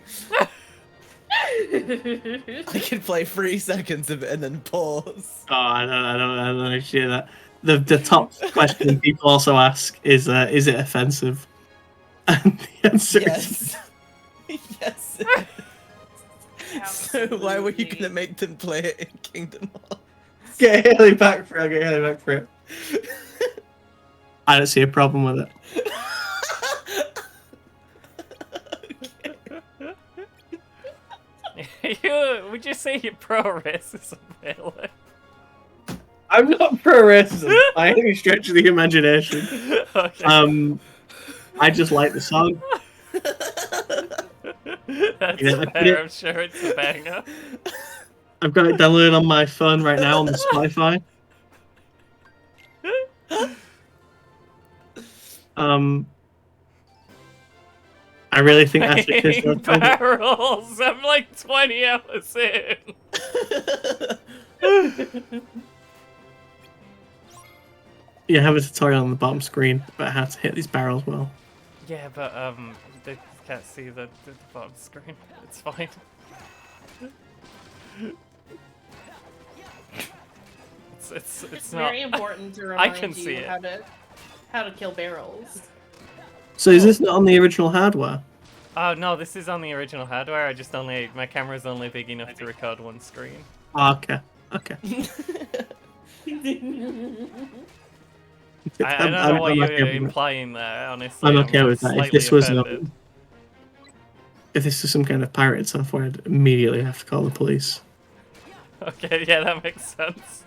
I could play 3 seconds of it and then pause. Oh, I don't share that. The top question people also ask is it offensive? And the answer is Yes. yes. So why were you gonna make them play it in Kingdom Hearts? get Haley back for it. Get Haley back for it. I don't see a problem with it. Would you say you're pro-racism, Bailey? I'm not pro racism by any stretch of the imagination. Okay. I just like the song. That's Yeah, I put fair, it- I'm sure it's a banger. I've got it downloaded on my phone right now on the Spotify. I really think that's Playing because barrels! I'm like 20 hours in! you have a tutorial on the bottom screen about how to hit these barrels well. Yeah, but they can't see the bottom screen. It's fine. It's It's not. very important to I remind can see you it. how to kill barrels. So is this not on the original hardware? Oh no, this is on the original hardware. My camera's only big enough to record one screen. Oh, okay. Okay. I don't know what I'm you're okay with that. implying there. Honestly, I'm okay with that. If slightly this was offended. if this was some kind of pirated software, I'd immediately have to call the police. Okay, yeah, that makes sense.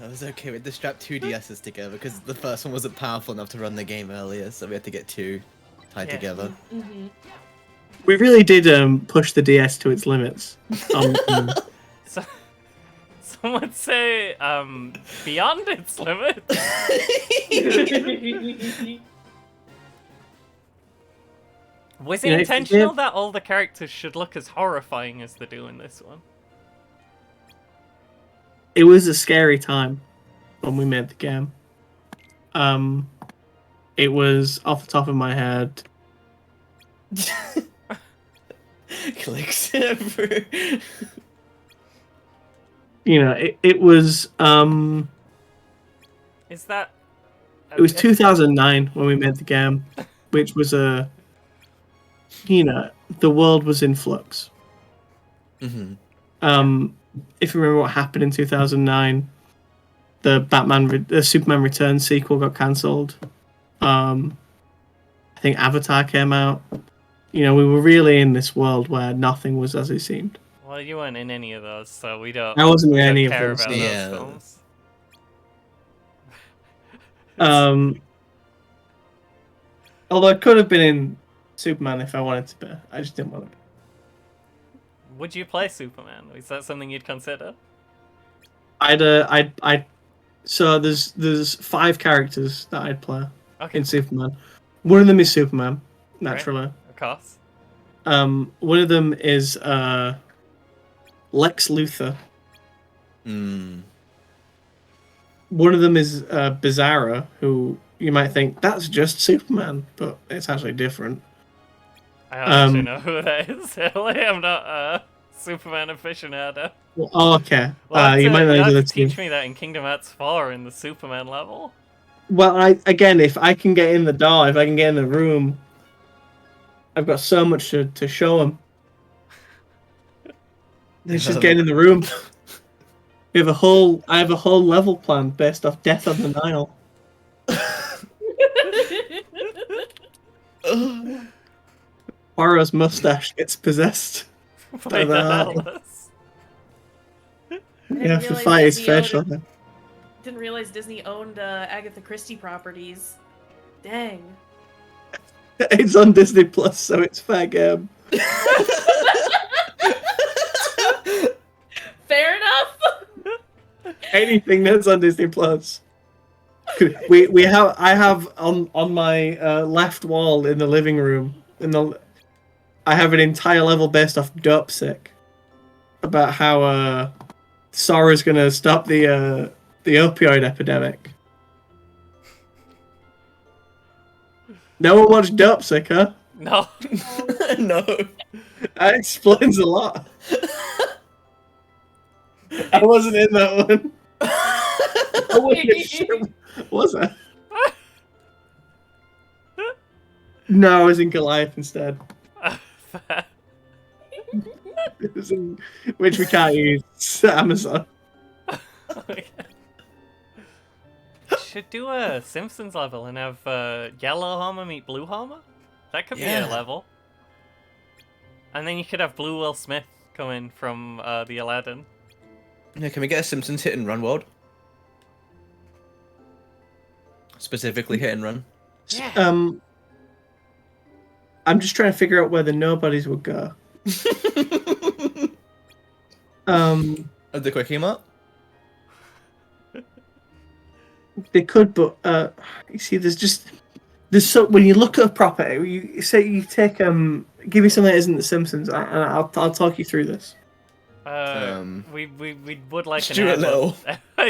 I was okay with the strap 2 DSs together because the first one wasn't powerful enough to run the game earlier, so we had to get 2 tied Yeah. together. Mm-hmm. We really did push the DS to its limits. So, some would say beyond its limits. Was it You know, intentional that all the characters should look as horrifying as they do in this one? It was a scary time when we made the game. It was off the top of my head. Clicks everywhere. You know, it was Is that? it was 2009 when we made the game, which was the world was in flux. Mm-hmm. If you remember what happened in 2009, the Superman Returns sequel got cancelled. I think Avatar came out. You know, we were really in this world where nothing was as it seemed. Well, you weren't in any of those, so we don't. I wasn't in we don't any of care those, about yeah. those films. Although I could have been in Superman if I wanted to be. I just didn't want to be. Would you play Superman? Is that something you'd consider? So there's 5 characters that I'd play Okay, in Superman. One of them is Superman, naturally. of course. One of them is Lex Luthor. Mm. One of them is Bizarro, who you might think that's just Superman, but it's actually different. I don't actually know who that is. Really, I'm not a Superman aficionado. Well, okay. Well, You might know you the have other to two. teach me that in Kingdom Hearts 4 in the Superman level. Well, if I can get in the door, if I can get in the room, I've got so much to show him. Let's just get in the room. I have a whole level plan based off Death on the Nile. Poirot's mustache gets possessed. By the Ta-da. Alice. You have to fight his facial. Didn't realize Disney owned Agatha Christie properties. Dang. It's on Disney Plus, so it's fair game. Fair enough. Anything that's on Disney Plus. I have on my left wall in the living room I have an entire level based off Dope Sick about how Sora's gonna stop the the opioid epidemic. No one watched Dope Sick, huh? No. No. That explains a lot. I wasn't in that one. I wasn't sure. Was I? No, I was in Goliath instead. It was in, which we can't use. It's Amazon. Should do a Simpsons level and have yellow Homer meet blue Homer. That could be Yeah. a level. And then you could have Blue Will Smith come in from the Aladdin. Yeah, can we get a Simpsons hit and run world? Specifically hit and run. Yeah. I'm just trying to figure out where the nobodies would go. Of the Quickie Mart? They could, but you see, there's so when you look at a property, you say you take give me something that isn't The Simpsons, and I'll talk you through this. We would like Stuart an Little.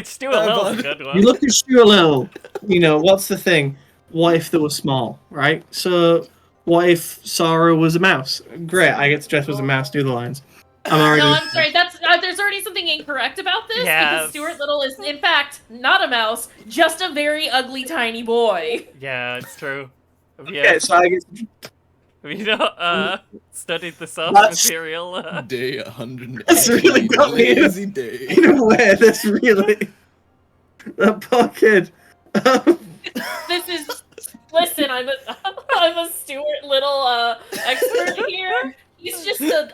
Stuart Little's a good one. You look at Stuart Little, you know what's the thing? What if they were small, right? So what if Sarah was a mouse? Great, I get to dress as a mouse. Do the lines. I'm already. No, I'm sorry. That's there's already something incorrect about this Yes. because Stuart Little is, in fact, not a mouse, just a very ugly tiny boy. Yeah, it's true. Have you, Okay, so I get. have you not studied the source That's- material? Day 100. That's really got me in a- Lazy day. In a way, that's really that poor kid. This is listen. I'm a Stuart Little expert here. He's just an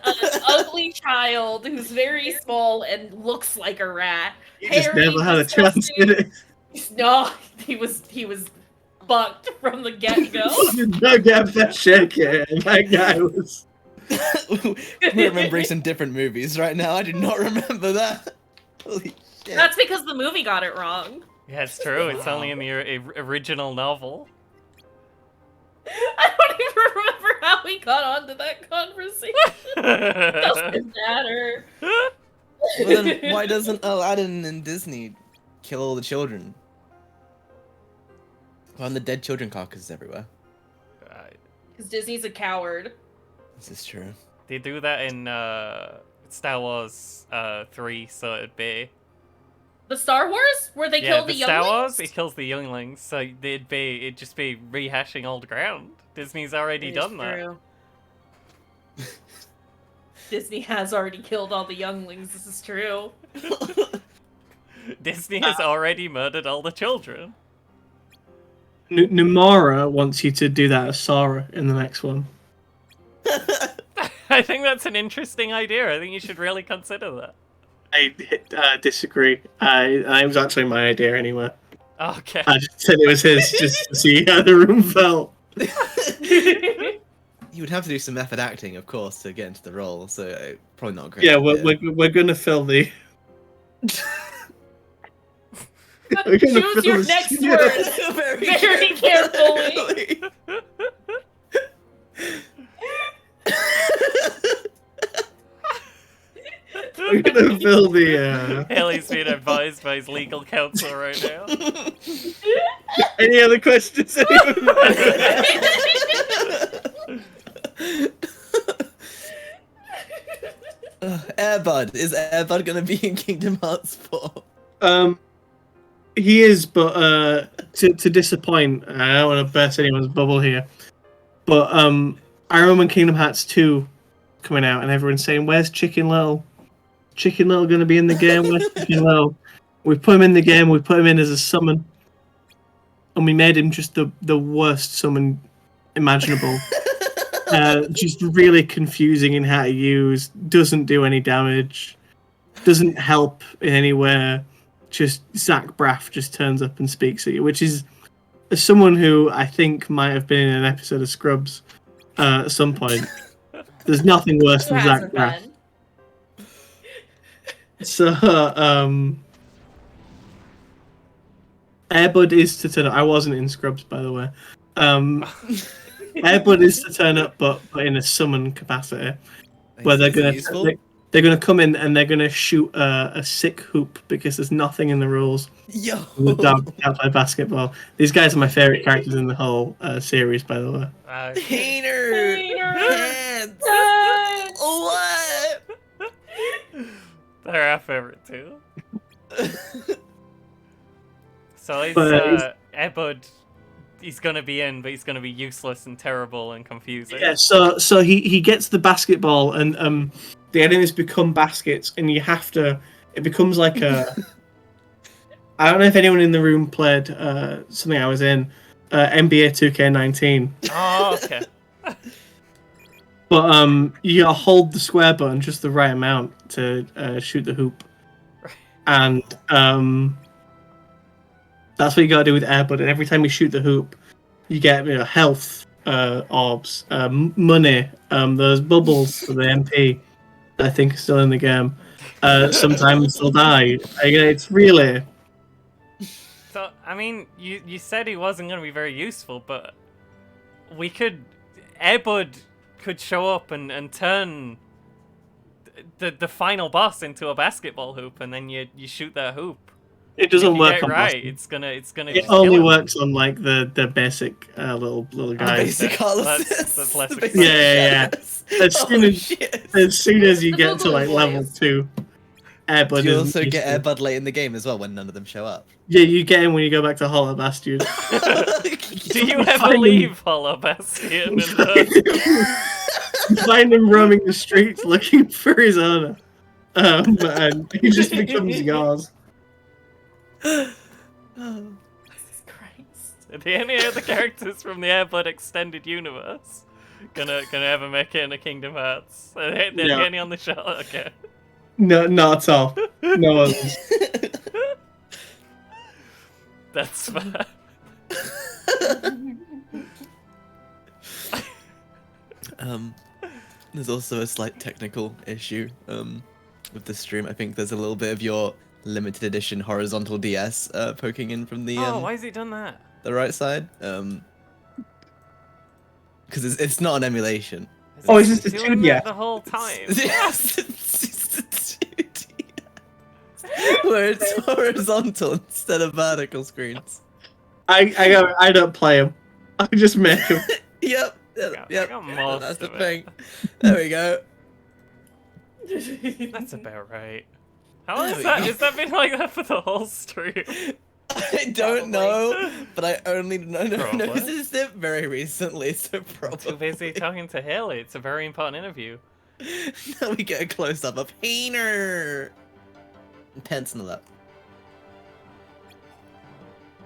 ugly child who's very small and looks like a rat. He just Hairy, never had a chance, disgusting. did it? No, he was bucked from the get go. No get that shake. Yeah, that guy was. We're remembering some different movies right now. I do not remember that. Holy shit. That's because the movie got it wrong. Yeah, it's true. It's only in the original novel. I don't even remember how we got onto that conversation. Doesn't matter. Well, then why doesn't Aladdin and Disney kill all the children? Find the dead children carcasses everywhere. Because Disney's a coward. This is true. They do that in Star Wars 3, so it'd be The Star Wars, where they kill the Star younglings. Wars. It kills the younglings, so it'd just be rehashing old ground. Disney's already It is done that. true. Disney has already killed all the younglings. This is true. Disney has already murdered all the children. Namora wants you to do that as Sora in the next one. I think that's an interesting idea. I think you should really consider that. I disagree. It was actually my idea anyway. Okay. I just said it was his just to see how the room felt. You would have to do some method acting, of course, to get into the role. So probably not a great. Yeah, idea. we're gonna fill the. We're gonna Choose fill your the- next Yeah. word very carefully. We're gonna fill the. Haley's being advised by his legal counsel right now. Any other questions? Airbud. Is Airbud gonna be in Kingdom Hearts 4? He is, but to disappoint, I don't want to burst anyone's bubble here, but I remember when Kingdom Hearts 2 coming out, and everyone's saying, "Where's Chicken Little? Chicken Little going to be in the game? Where's Chicken Little?" We put him in the game. We put him in as a summon, and we made him just the worst summon imaginable. Just really confusing in how to use. Doesn't do any damage. Doesn't help in any way. Just Zach Braff just turns up and speaks at you, which is as someone who I think might have been in an episode of Scrubs at some point. There's nothing worse Who than Zach hasn't Braff. been? So, Airbud is to turn up. I wasn't in Scrubs, by the way. Airbud is to turn up, but in a summon capacity, where they're Is it gonna useful? they're going to come in and they're going to shoot a sick hoop because there's nothing in the rules Yo. without play basketball. These guys are my favorite characters in the whole series, by the way. Painter. Hands. Hands. What? They're our favorite too. So it's Ebud. He's gonna be in, but he's gonna be useless and terrible and confusing. Yeah, so he gets the basketball and the enemies become baskets and you have to. It becomes like a. I don't know if anyone in the room played something I was in, NBA 2K19. Oh, okay. But you gotta hold the square button just the right amount to shoot the hoop, and that's what you gotta do with Air Bud. And every time you shoot the hoop, you get health orbs, money, those bubbles for the MP. I think are still in the game. Sometimes they'll die. It's really. So I mean, you said he wasn't gonna be very useful, but we could. Ebud could show up and turn the final boss into a basketball hoop, and then you shoot that hoop. It doesn't If you work get on right. bosses. It's gonna. It just only kill him. works on like the basic little guys. Basic That's less The basic exciting. Yeah. As soon Oh, as shit. as soon as you get to Google like level voice. 2, Airbud. Do you isn't also get useful. Air Bud late in the game as well when none of them show up? Yeah, you get him when you go back to Hollow Bastion. Do you ever Find him. leave Hollow Bastion? You find him roaming the streets looking for his owner, and he just becomes yours. Jesus Christ. Are there any other characters from the Airbud extended universe gonna ever make it into Kingdom Hearts? Are there No. any on the show? Okay. No, not at all. No others. That's fair. There's also a slight technical issue with the stream. I think there's a little bit of your limited edition horizontal DS poking in from the Why has he done that? the right side. Because it's not an emulation. Oh, is this the doing 2DS? that the whole time? Yes, it's a 2DS. Where it's horizontal instead of vertical screens. I don't play him. I just make him. Yep. I Yep. got most That's the of it. thing. There we go. That's about right. How long There is we that? go. Has that been like that for the whole stream? I don't know, but I only Probably. noticed it very recently, so probably. Too busy talking to Haley. It's a very important interview. Now we get a close up of Painter. Pence and all that.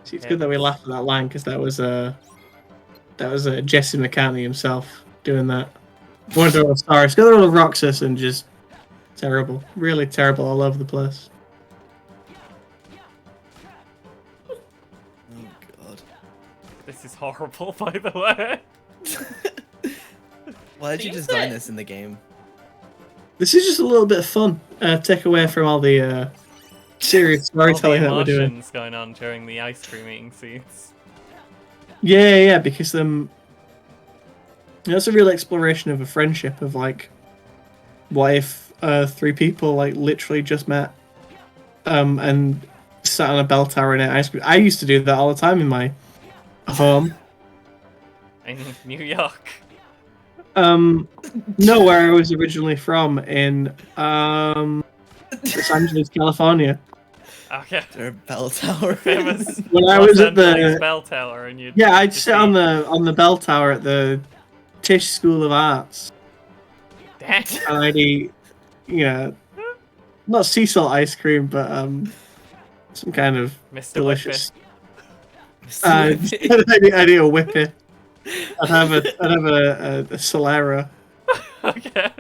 See, it's good that we laughed at that line because that was Jesse McCartney himself doing that. One of the stars, got all of Roxas and just terrible, really terrible all over the place. Oh god. This is horrible, by the way. Why did you Seems design that- this in the game? This is just a little bit of fun. Take away from all the serious All the storytelling that we're doing. emotions going on during the ice cream eating scenes. Yeah, because that's a real exploration of a friendship of like, what if 3 people like literally just met, and sat on a bell tower and ate ice cream. I used to do that all the time in my home. In New York. No, where I was originally from in Los Angeles, California. Okay. There a bell tower. Famous When I Los was at Angeles the bell tower, and you. yeah, I'd sit on the bell tower at the Tisch School of Arts, Damn. and I'd eat, not sea salt ice cream, but some kind of Mr. delicious. Whippy. I'd eat a whippy. I'd have a Solera, Okay.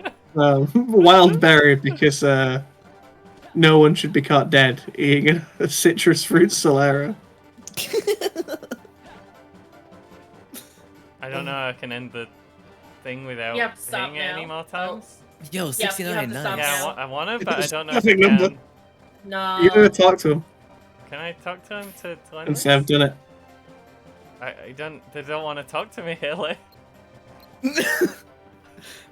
wild berry, because no one should be caught dead eating a citrus fruit Solera. I don't know how I can end the thing without You have to stop saying it any now. more times. Yo, you 69, have to stop nice. Yeah, now. I want to, but I It's don't know if I perfect number. can. No. You gotta talk to him Can I talk to him to learn and this? say I've done it. I don't. They don't want to talk to me, Haley.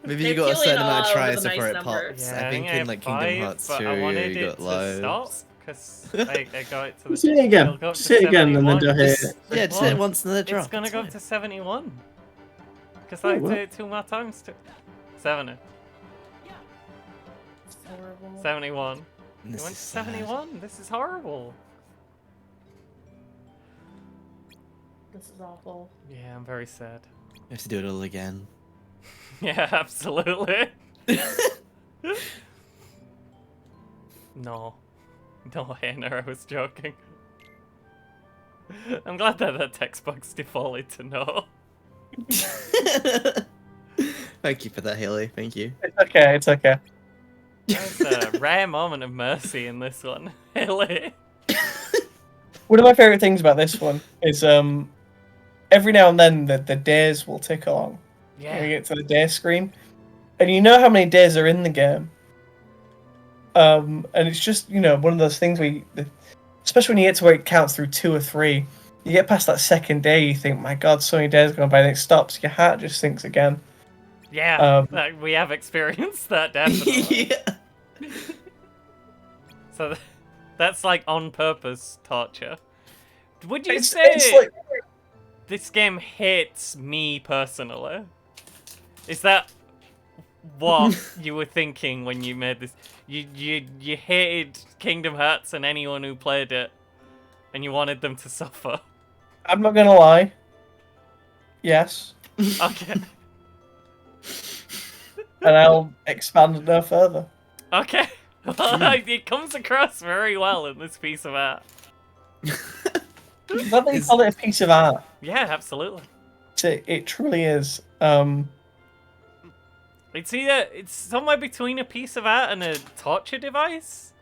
Maybe you It's got a certain usually amount of over tries the before nice it number. pops. Yeah, I think I in had like Kingdom 5, Hearts 2, but I wanted you it got to loads. stop because I got it to the. Say it again. it'll go up to Say it again, and then 71. do it. Yeah, just hit it once and then drop. It's gonna it's go up fine. to 71. Because Oh, I what? did it 2 more times. 70. It's horrible. 71. You This went is to sad. 71. This is horrible. This is awful. Yeah, I'm very sad. You have to do it all again. Yeah, absolutely. No. No, Hannah, I was joking. I'm glad that that text box defaulted to no. Thank you for that, Haley. Thank you. It's okay. It's okay. There's a rare moment of mercy in this one. Haley. One of my favorite things about this one is every now and then the days will tick along. When we Yeah. get to the day screen, and you know how many days are in the game. And it's just one of those things especially when you get to where it counts through 2 or 3, you get past that second day, you think, my God, so many days going by, and it stops. Your heart just sinks again. Yeah, we have experienced that, definitely. Yeah. So that's like on purpose torture. Would you It's say like this game hits me personally? Is that what you were thinking when you made this? You hated Kingdom Hearts and anyone who played it, and you wanted them to suffer. I'm not gonna lie. Yes, Okay. and I'll expand no further. Okay. Well, it comes across very well in this piece of art. Not that you call it a piece of art. Yeah, absolutely. It truly is. It's somewhere between a piece of art and a torture device.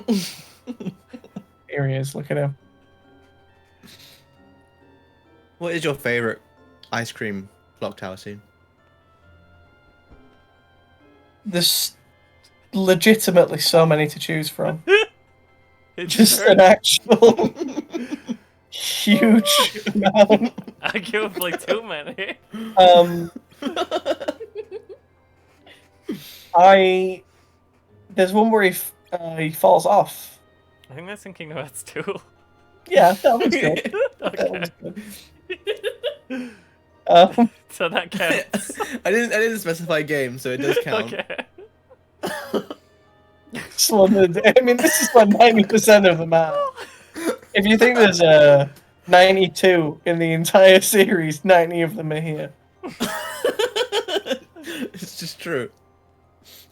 Here he is. Look at him. What is your favorite ice cream clock tower scene? It's Legitimately so many to choose from. Just very- an actual huge amount. arguably too many. There's one where he falls off. I think that's in Kingdom Hearts 2. Yeah, that was good. That Okay. was good. So that counts. I didn't specify game, so it does count. Okay. I mean, this is like 90% of the map. If you think there's 92 in the entire series, 90 of them are here. It's just true.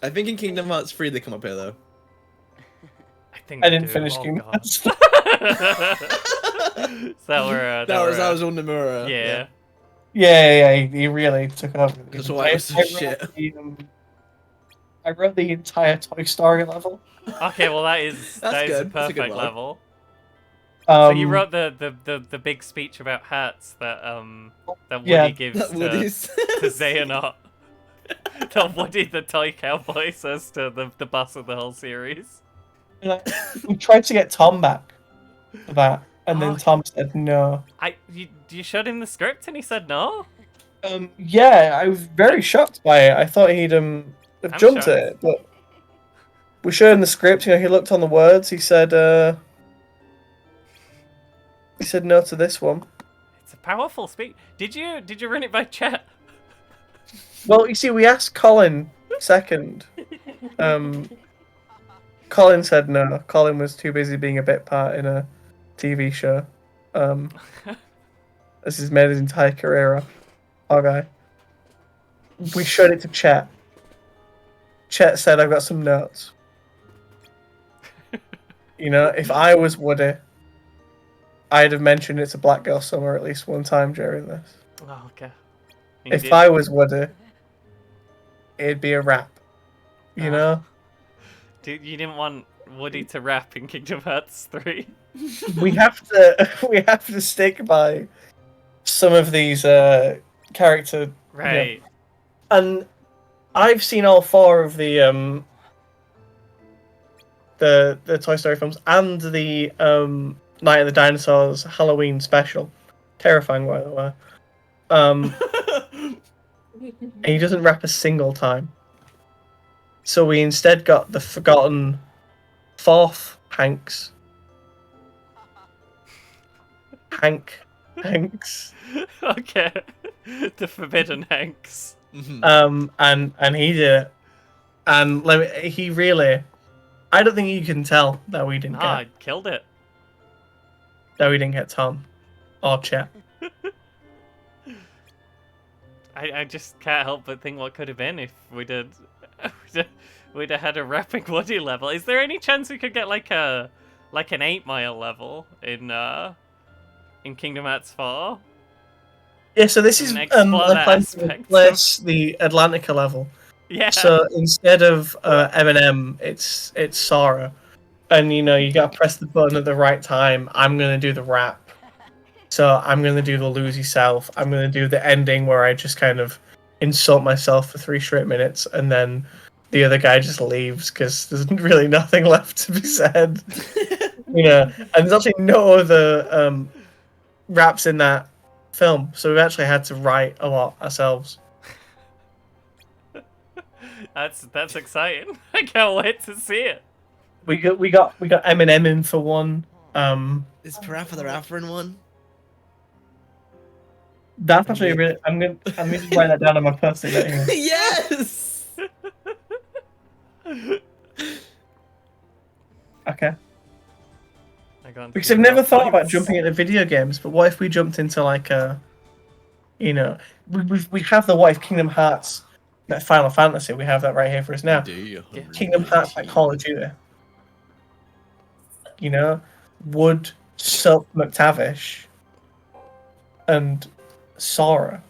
I think in Kingdom Hearts 3 they come up here though. I think I they didn't do. finish Oh, Kingdom God. Hearts. So we're, That was on Nomura. yeah. Yeah, he really took over. That's why it was so shit. I wrote the entire Toy Story level. Okay, well that is That's that is a good. That's a good perfect one. level. So Um, you wrote the big speech about hats that Woody Yeah. gives That to Woody's. Xehanort. That Woody the toy cowboy says to the boss of the whole series. we tried to get Tom back for that, and Oh. then Tom said no. You showed him the script and he said no? Yeah, I was very shocked by it. I thought he'd have I'm jumped shocked. at it, but we showed him the script. He looked on the words. He said no to this one. It's a powerful speech. Did you run it by chat? Well, you see, we asked Colin second. Colin said no. Colin was too busy being a bit part in a TV show. This has made his entire career off. Our guy. We showed it to Chet. Chet said, "I've got some notes." If I was Woody, I'd have mentioned it's a Black Girl Summer at least one time during this. Oh, okay. If I was Woody, it'd be a rap. You Ah. know? You didn't want Woody to rap in Kingdom Hearts 3? we have to stick by some of these character Right. and I've seen all 4 of the Toy Story films and the Night of the Dinosaurs Halloween special. Terrifying, by the way. and he doesn't rap a single time. So we instead got the forgotten fourth Hanks. Hanks. Okay. The Forbidden Hanks. And he did it. And he really, I don't think you can tell that we didn't I killed it. get Tom or Chet. I just can't help but think what could have been if we'd have had a rapping Woody level. Is there any chance we could get like an 8 Mile level in Kingdom Hearts 4? Yeah, so this is And explore that aspect. the Atlantica level. Yeah. So instead of Eminem, it's Sora, and you gotta press the button at the right time. I'm gonna do the rap, so I'm gonna do the lose yourself. I'm gonna do the ending where I just kind of insult myself for 3 straight minutes, and then the other guy just leaves because there's really nothing left to be said. And there's actually no other raps in that film, so we've actually had to write a lot ourselves. That's exciting. I can't wait to see it. We got Eminem in for one. Is Parappa the Rapper in one? That's actually really. I'm gonna write that down on my post-it note here. Yes. Okay. Because I've I've never thought about jumping into video games, but what if we jumped into like a, we have the what if Kingdom Hearts, that Final Fantasy, we have that right here for us now. Kingdom Hearts like Call of Duty. Would Sup McTavish and Sora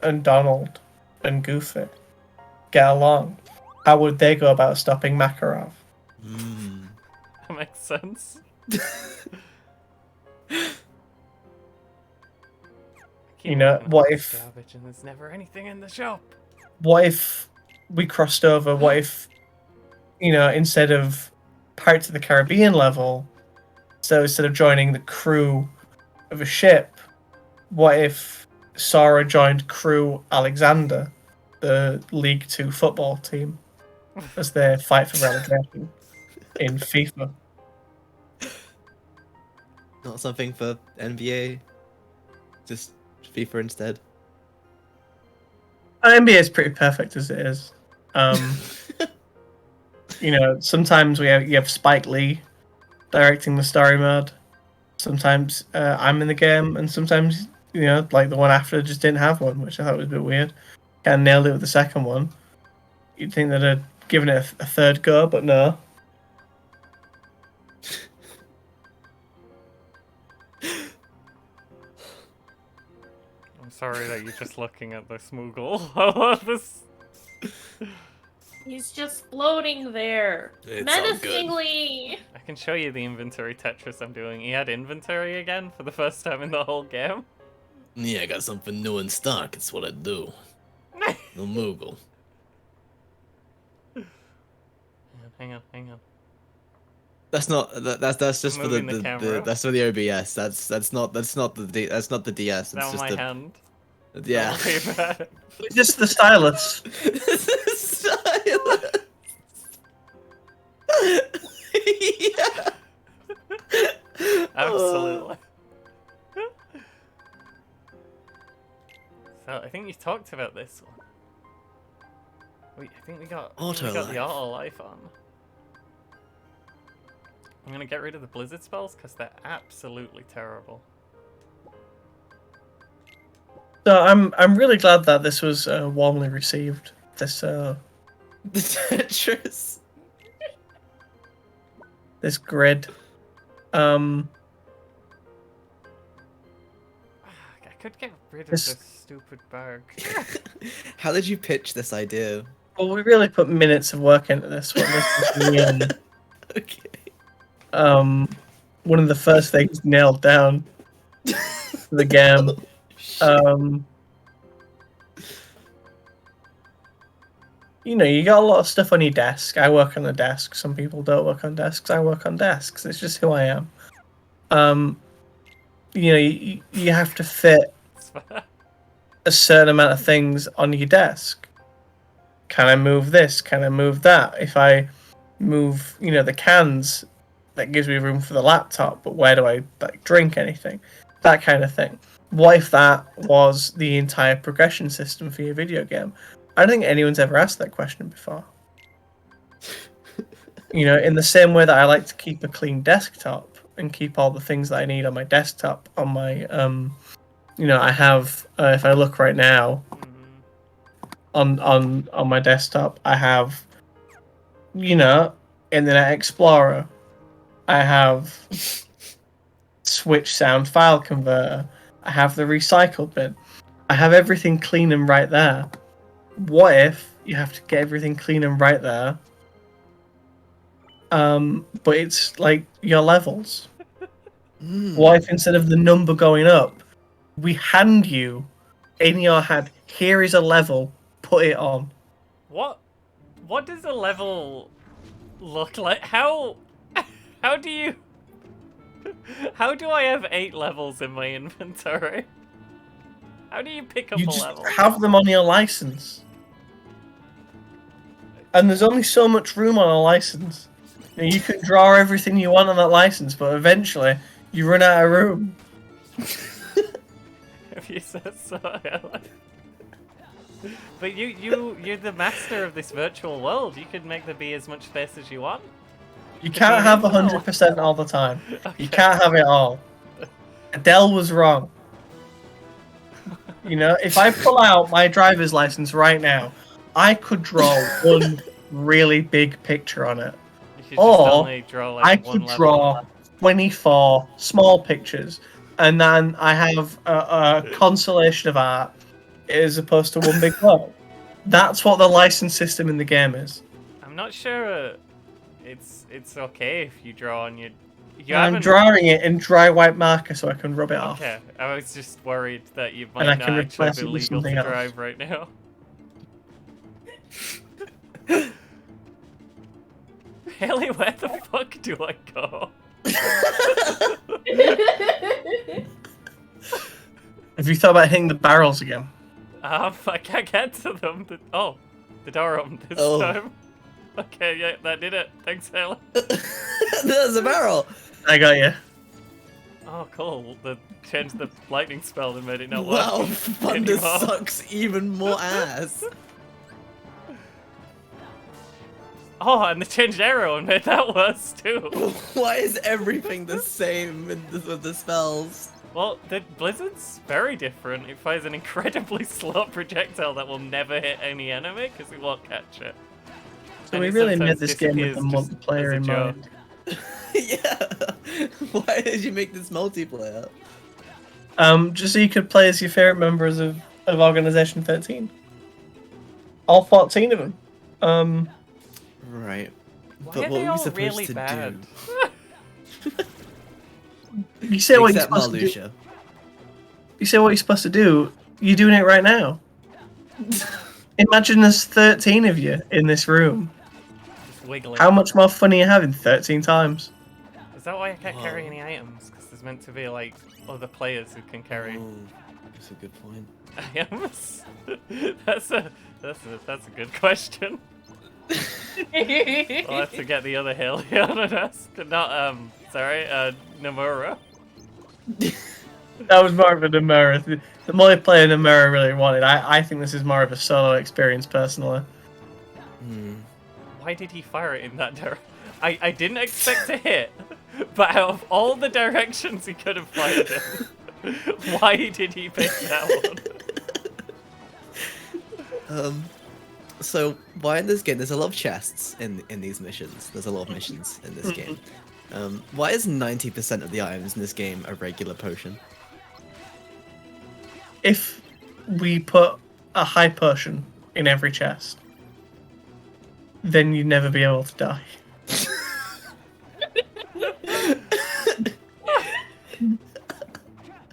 and Donald and Goofy get along? How would they go about stopping Makarov? That makes sense. What if garbage and there's never anything in the shop? What if we crossed over? What if, instead of Pirates of the Caribbean level, so instead of joining the crew of a ship, what if Sora joined Crew Alexander, the League 2 football team, as they fight for relegation in FIFA? Not something for NBA. Just FIFA instead. NBA is pretty perfect as it is. Sometimes you have Spike Lee directing the story mode. Sometimes I'm in the game, and sometimes like the one after just didn't have one, which I thought was a bit weird. Kind of nailed it with the second one. You'd think that I'd given it a third go, but no. I'm sorry that you're just looking at this Moogle. This... He's just floating there. It's all good. Menacingly. I can show you the inventory Tetris I'm doing. He had inventory again for the first time in the whole game. Yeah, I got something new in stock. It's what I do. The Moogle. Hang on. That's not that's just for Moving the camera. that's for the OBS. That's not the DS. That It's on just my the hand. yeah. Don't worry about it. Just the stylus. Silence. Yeah. Absolutely. So I think you talked about this one. I think we got the auto life on. I'm gonna get rid of the blizzard spells because they're absolutely terrible. So I'm really glad that this was warmly received. This The Tetris. this grid. I could get rid of This- this stupid bug. How did you pitch this idea? Well, we really put minutes of work into this one. This is Okay. one of the first things nailed down for the game. You got a lot of stuff on your desk. I work on a desk. Some people don't work on desks. I work on desks. It's just who I am. You have to fit a certain amount of things on your desk. Can I move this? Can I move that? If I move, the cans, that gives me room for the laptop, but where do I drink anything? That kind of thing. What if that was the entire progression system for your video game? I don't think anyone's ever asked that question before. In the same way that I like to keep a clean desktop and keep all the things that I need on my desktop on my, I have, if I look right now, on my desktop, I have, Internet Explorer. I have Switch Sound File Converter. I have the recycle bin. I have everything clean and right there. What if you have to get everything clean and right there? But it's like your levels. What if instead of the number going up, we hand you in your hand, here is a level, put it on. What does a level look like? How do I have 8 levels in my inventory? How do you pick up You a just level? have them on your license. And there's only so much room on a license. You can draw everything you want on that license, but eventually you run out of room. If you said so, Ellen. But you're the master of this virtual world. You can make there be as much space as you want. You can't have 100% all the time. Okay. You can't have it all. Adele was wrong. If I pull out my driver's license right now, I could draw one really big picture on it. You should just Or only draw I one could level. draw 24 small pictures, and then I have a constellation of art as opposed to one big block. That's what the license system in the game is. I'm not sure it's okay if you draw on your... I'm drawing it in dry white marker so I can rub it off. Okay, I was just worried that you And might I not can actually replace be it with legal to something else. drive right now. Haley, where the fuck do I go? Have you thought about hitting the barrels again? I can't get to them. The door opened this Oh. time. Okay, yeah, that did it. Thanks, Haley. There's a barrel. I got you. Oh, cool. Changed the lightning spell and made it not Wow, work thunder anymore. sucks even more ass. Oh, and they changed arrow and made that worse too. Why is everything the same with the spells? Well, the Blizzard's very different. It fires an incredibly slow projectile that will never hit any enemy because it won't catch it. So And we it really sometimes made this game with the disappears just multiplayer as a in joke. mind. Yeah. Why did you make this multiplayer? Just so you could play as your favorite members of Organization 13. All 14 of them. Right. Why But are what they were we all supposed really to bad? do? You say what you're Except supposed to do. Marluxia. You say what you're supposed to do. You're doing it right now. Imagine there's 13 of you in this room. Just wiggling. How much more fun are you having 13 times? Is that why I can't carry Whoa. any items? Because there's meant to be like other players who can carry Oh, that's a good point. items. That's a good question. I'll have to get the other Haley on and ask. Not Nomura. That was more of a Nomura. The multiplayer Nomura really wanted. I think this is more of a solo experience personally. Hmm. Why did he fire it in that direction? I didn't expect to hit, but out of all the directions he could have fired in, why did he pick that one? So why in this game there's a lot of chests in these missions. There's a lot of missions in this game. Why is 90% of the items in this game a regular potion? If we put a high potion in every chest, then you'd never be able to die.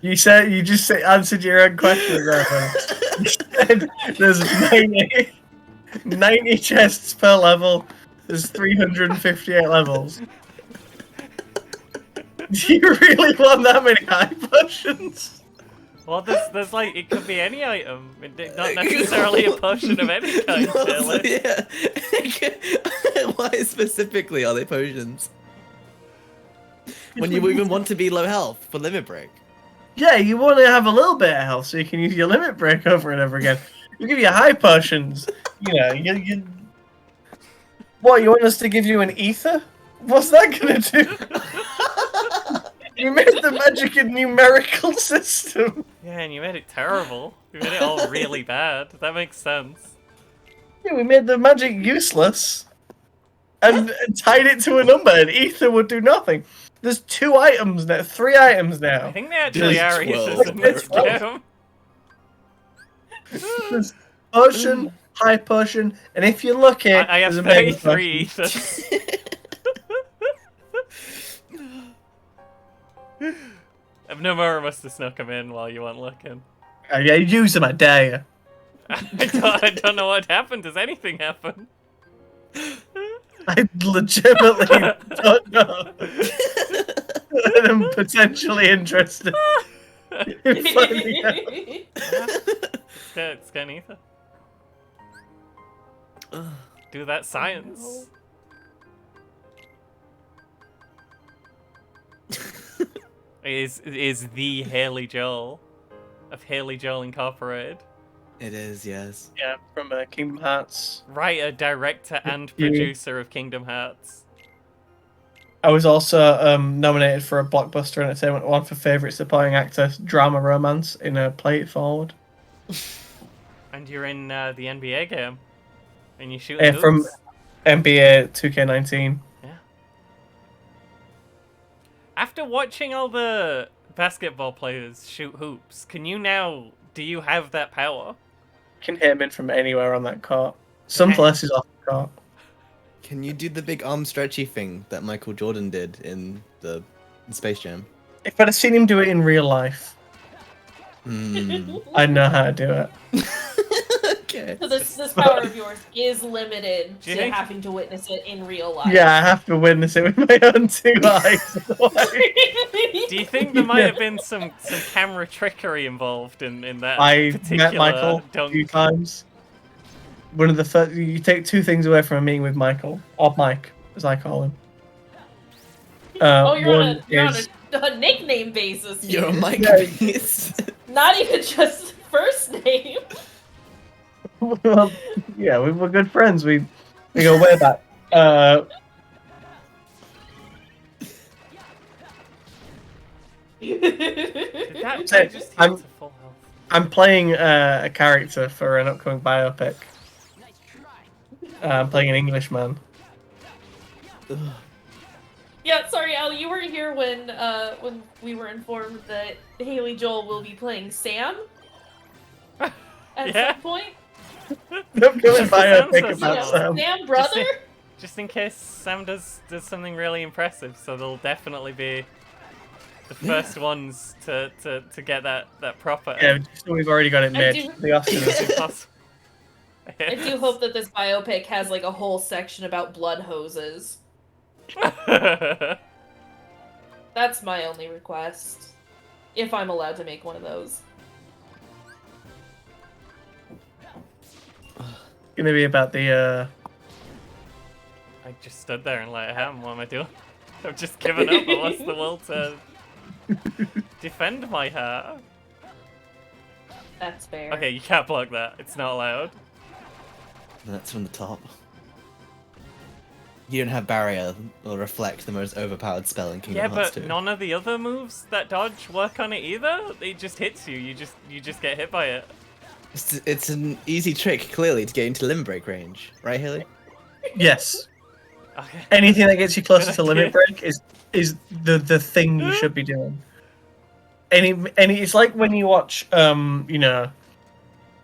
You just answered your own question there. Man. You said there's 90 chests per level. There's 358 levels. Do you really want that many high potions? Well, there's like, it could be any item, not necessarily a potion of any kind, Haley. Yeah. Why specifically are they potions? When you even want to be low health for limit break. Yeah, you want to have a little bit of health so you can use your limit break over and over again. We give you high potions. You know, you. What, you want us to give you an ether? What's that gonna do? You made the magic a numerical system. Yeah, and you made it terrible. You made it all really bad. That makes sense. Yeah, we made the magic useless. And tied it to a number, and ether would do nothing. There's 2 items now, 3 items now. I think they actually There's are 12. ethers in this There's game. There's potion, high potion, and if you're lucky, I have there's a mega 33 potion. ethers. Nomura must have snuck them in while you weren't looking. Yeah, use them, I dare I don't know what happened. Does anything happen? you. I legitimately don't know. And I'm potentially interested in finding out. It's getting ether. Do that science. Is the Haley Joel of Haley Joel Incorporated. It is, yes. Yeah, from Kingdom Hearts. Writer, director, and Yeah. producer of Kingdom Hearts. I was also nominated for a Blockbuster Entertainment Award for Favourite Supporting Actor Drama Romance in a Play It Forward. And you're in the NBA game. And you shoot From NBA 2K19. Yeah. After watching all the basketball players shoot hoops, do you have that power? Can hit him in from anywhere on that court. Some places off the court. Can you do the big arm stretchy thing that Michael Jordan did in Space Jam? If I'd have seen him do it in real life, I know how to do it. Okay. So this power of yours is limited Do you to think- having to witness it in real life. Yeah, I have to witness it with my own 2 eyes. Do you think there might have been some camera trickery involved in that I particular met Michael a dunk? few times. One of the first, you take 2 things away from a meeting with Michael, or Mike, as I call him. Oh, you're one on a nickname basis here. You're a Mike Yeah. Beast. Not even just first name. Well, yeah, we're good friends. We go way back. Did that So, guy just I'm- hit to full health? I'm playing a character for an upcoming biopic. I'm playing an Englishman. Yeah, sorry, Al, you weren't here when we were informed that Haley Joel will be playing Sam at Yeah. some point. Upcoming biopic Sounds about so- Sam. Sam brother. Just in case Sam does something really impressive, so they'll definitely be the first ones to get that proper. Yeah, so we've already got it I made. do- The Oscars. Impossible. I do hope that this biopic has like a whole section about blood hoses. That's my only request. If I'm allowed to make one of those. Gonna be about the I just stood there and let it happen. What am I doing? I've just given up. I lost the will to defend my heart. That's fair. Okay, you can't block that. It's not allowed. That's from the top. You don't have barrier or reflect, the most overpowered spell in Kingdom Yeah, Hearts but 2. none of the other moves that dodge work on it either. It just hits you. You just get hit by it. It's an easy trick, clearly, to get into limit break range, right, Haley? yes. Okay. Anything that gets you closer Good to limit idea. break is the thing you should be doing. Any it's like when you watch you know,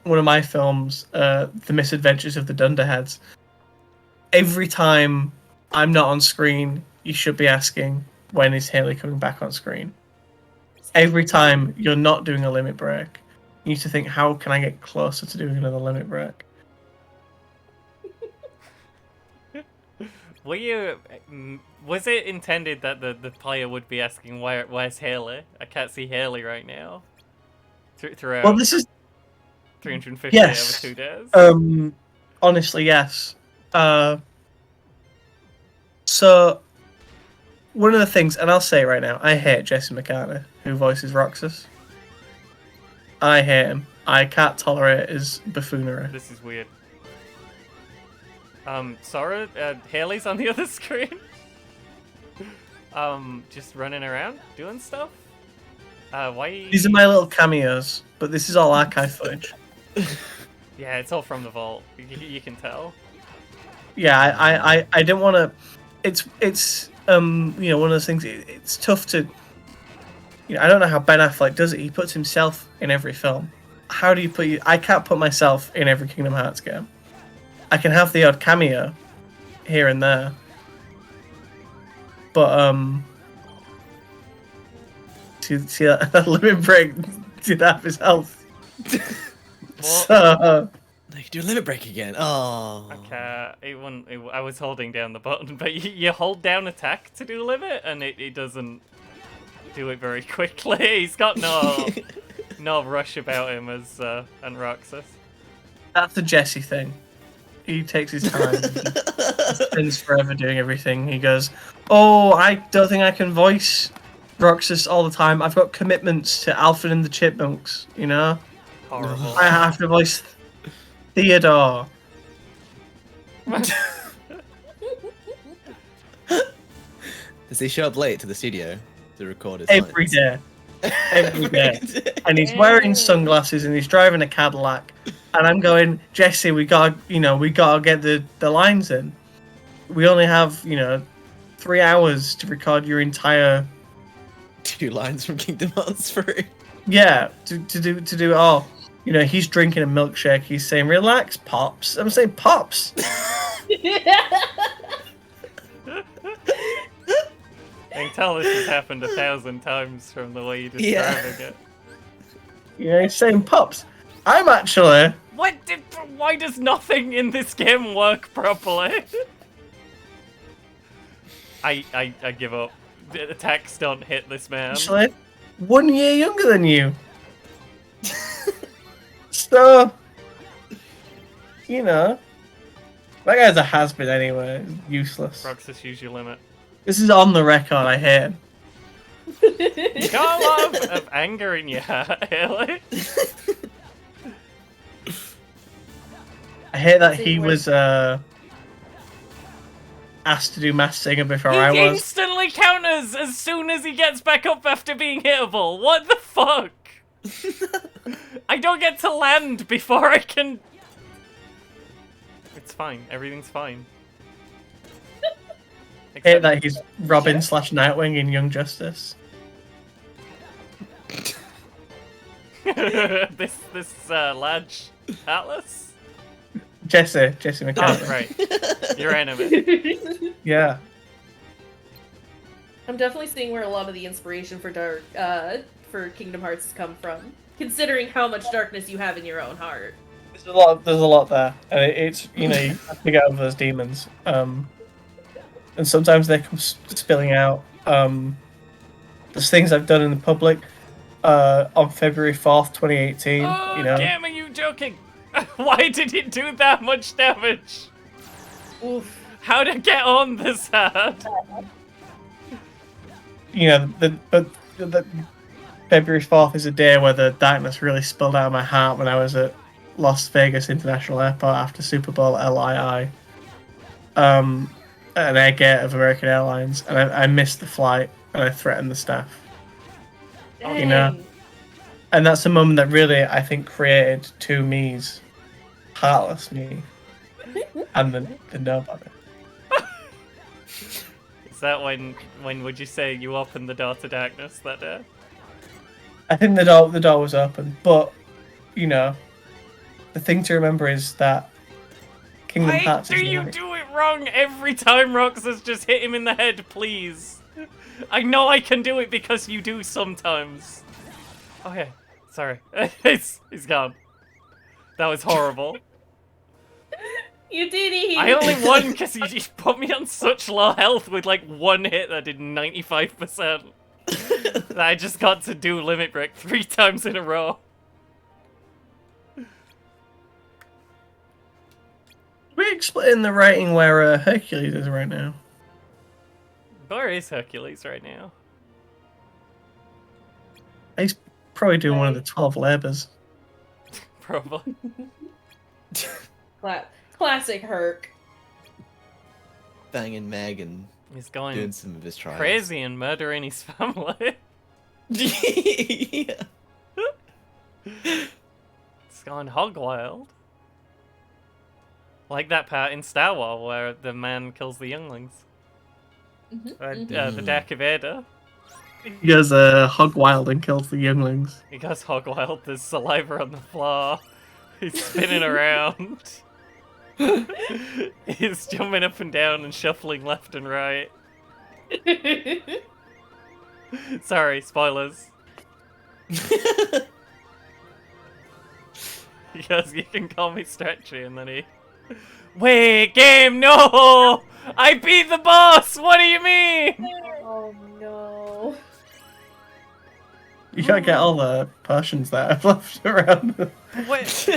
one of my films, The Misadventures of the Dunderheads. Every time I'm not on screen, you should be asking, when is Haley coming back on screen? Every time you're not doing a limit break, you need to think, how can I get closer to doing another limit break? Was it intended that the player would be asking where's Haley? I can't see Haley right now. throughout Well, this is 358 yes. over 2 days. Honestly, yes. So one of the things, and I'll say it right now, I hate Jesse McCartney, who voices Roxas. I hate him. I can't tolerate his buffoonery. This is weird. Sora, Haley's on the other screen. Just running around, doing stuff. Why? These are my little cameos, but this is all archive footage. Yeah, it's all from the vault. You can tell. Yeah, I didn't want to. It's one of those things. It's tough to. I don't know how Ben Affleck does it. He puts himself in every film. How do you put you? I can't put myself in every Kingdom Hearts game. I can have the odd cameo here and there, but see that limit break did half his health. So You can do limit break again. Oh. Okay, I was holding down the button, but you hold down attack to do limit, and it doesn't do it very quickly. He's got no rush about him as and Roxas. that's a Jesse thing. He takes his time. He spends forever doing everything. He goes, "Oh, I don't think I can voice Roxas all the time. I've got commitments to Alfred and the Chipmunks. Horrible. I have to voice Theodore." Does he show up late to the studio to record his Every lines? day. Every day. And he's wearing sunglasses and he's driving a Cadillac. And I'm going, "Jesse, we gotta get the lines in. We only have, 3 hours to record your entire 2 lines from Kingdom Hearts 3. to do it all." He's drinking a milkshake. He's saying, "Relax, Pops." I'm saying, "Pops." I can tell this has happened 1,000 times from the way you're describing it. He's saying, "Pops." I'm actually. Why does nothing in this game work properly? I give up. The attacks don't hit this man. Actually 1 year younger than you. So, that guy's a has-been anyway. Useless. Roxas, use your limit. This is on the record. I hate him. You got a lot of anger in your heart, Haley. I hate that he was asked to do Masked Singer before He I was. instantly counters as soon as he gets back up after being hittable. What the fuck? I don't get to land before I can... It's fine. Everything's fine. I hate that he's Robin / Nightwing in Young Justice. this lad Atlas? Jesse McCartney. Oh, right. Your enemy. Yeah. I'm definitely seeing where a lot of the inspiration for Kingdom Hearts has come from, considering how much darkness you have in your own heart. There's a lot there, and it's you have to get over those demons, and sometimes they come spilling out. There's things I've done in the public on February 4th, 2018. Oh, damn, are you joking? Why did it do that much damage? Oof. How to get on this hard? The February 4th is a day where the darkness really spilled out of my heart when I was at Las Vegas International Airport after Super Bowl LII. At an air gate of American Airlines, and I missed the flight and I threatened the staff. Dang. And that's a moment that really, I think, created 2 me's. Heartless me and the nobody. Is that when would you say you opened the door to darkness that day? I think the door was open, but the thing to remember is that Kingdom Why Hearts do is you nice. do it wrong every time, Roxas? Just hit him in the head, please. I know I can do it because you do sometimes. Okay, sorry. He's gone. That was horrible. You did it. I only won because you put me on such low health with like 1 hit that did 95%. That I just got to do limit break 3 times in a row. explain the writing where Hercules is right now? Where is Hercules right now? He's probably doing one of the 12 labors. Probably. Classic Herc. Banging Meg and He's going doing some of his trials. crazy and murdering his family. Yeah. It's gone hog wild. Like that part in Star Wars where the man kills the younglings. The Dark Vader. He goes hog wild and kills the younglings. He goes hog wild, there's saliva on the floor. He's spinning around. He's jumping up and down and shuffling left and right. Sorry, spoilers. He goes, you can call me Stretchy, and then he... Wait, game, no! I beat the boss! What do you mean? Oh no. You can't get all the potions that I've left around. Wait,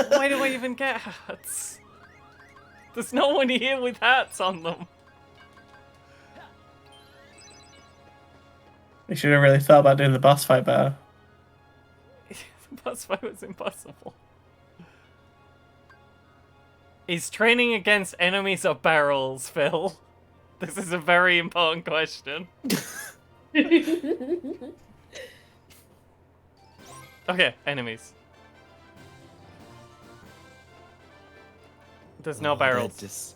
why do I even get hats? There's no one here with hats on them. You should have really thought about doing the boss fight better. The boss fight was impossible. Is training against enemies or barrels, Phil? This is a very important question. Okay, enemies. There's no they're barrels. just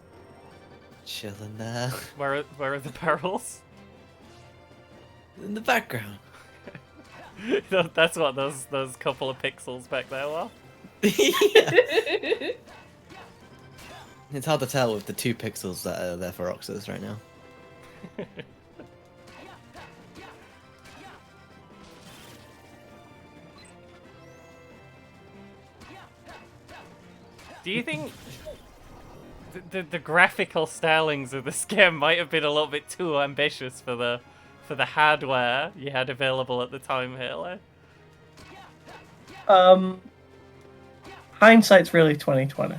chilling there Where are the barrels? in the background. That's what those couple of pixels back there were. Yeah. It's hard to tell with the 2 pixels that are there for Roxas right now. Do you think the graphical stylings of this game might have been a little bit too ambitious for the hardware you had available at the time, Haley? Hindsight's really 2020.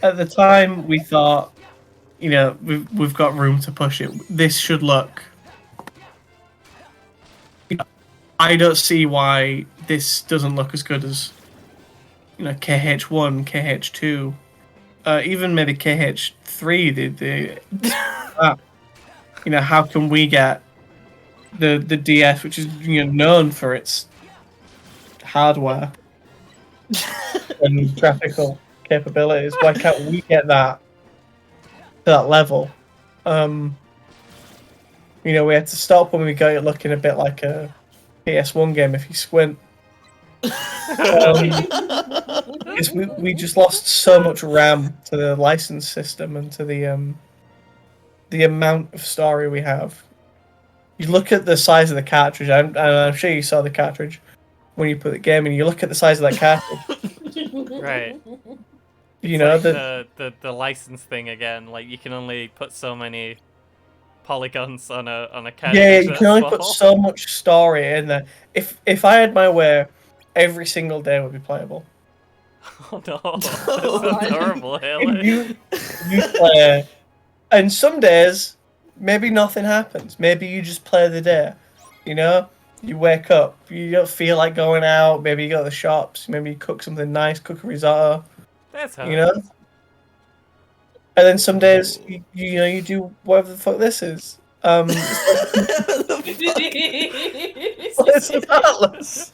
At the time, we thought, you know, we've got room to push it. This should look. You know, I don't see why this doesn't look as good as, you know, KH1, KH2, even maybe KH3. You know, how can we get the DS, which is, you know, known for its hardware and graphical capabilities? Why can't we get that to that level? You know, we had to stop when we got it looking a bit like a PS1 game if you squint. Because we just lost so much RAM to the license system and to the amount of story we have. You look at the size of the cartridge. I'm sure you saw the cartridge when you put the game in. You look at the size of that cartridge. Right. You know, like the license thing again. Like you can only put so many polygons on a cartridge. Yeah, you can only that's put small. so much story in there. If I had my way, every single day would be playable. Oh no, that's horrible, Haley. You play, and some days maybe nothing happens. Maybe you just play the day. You know, you wake up, you don't feel like going out. Maybe you go to the shops. Maybe you cook something nice, cook a risotto. That's how. You know. And then some days you know you do whatever the fuck this is. It's heartless.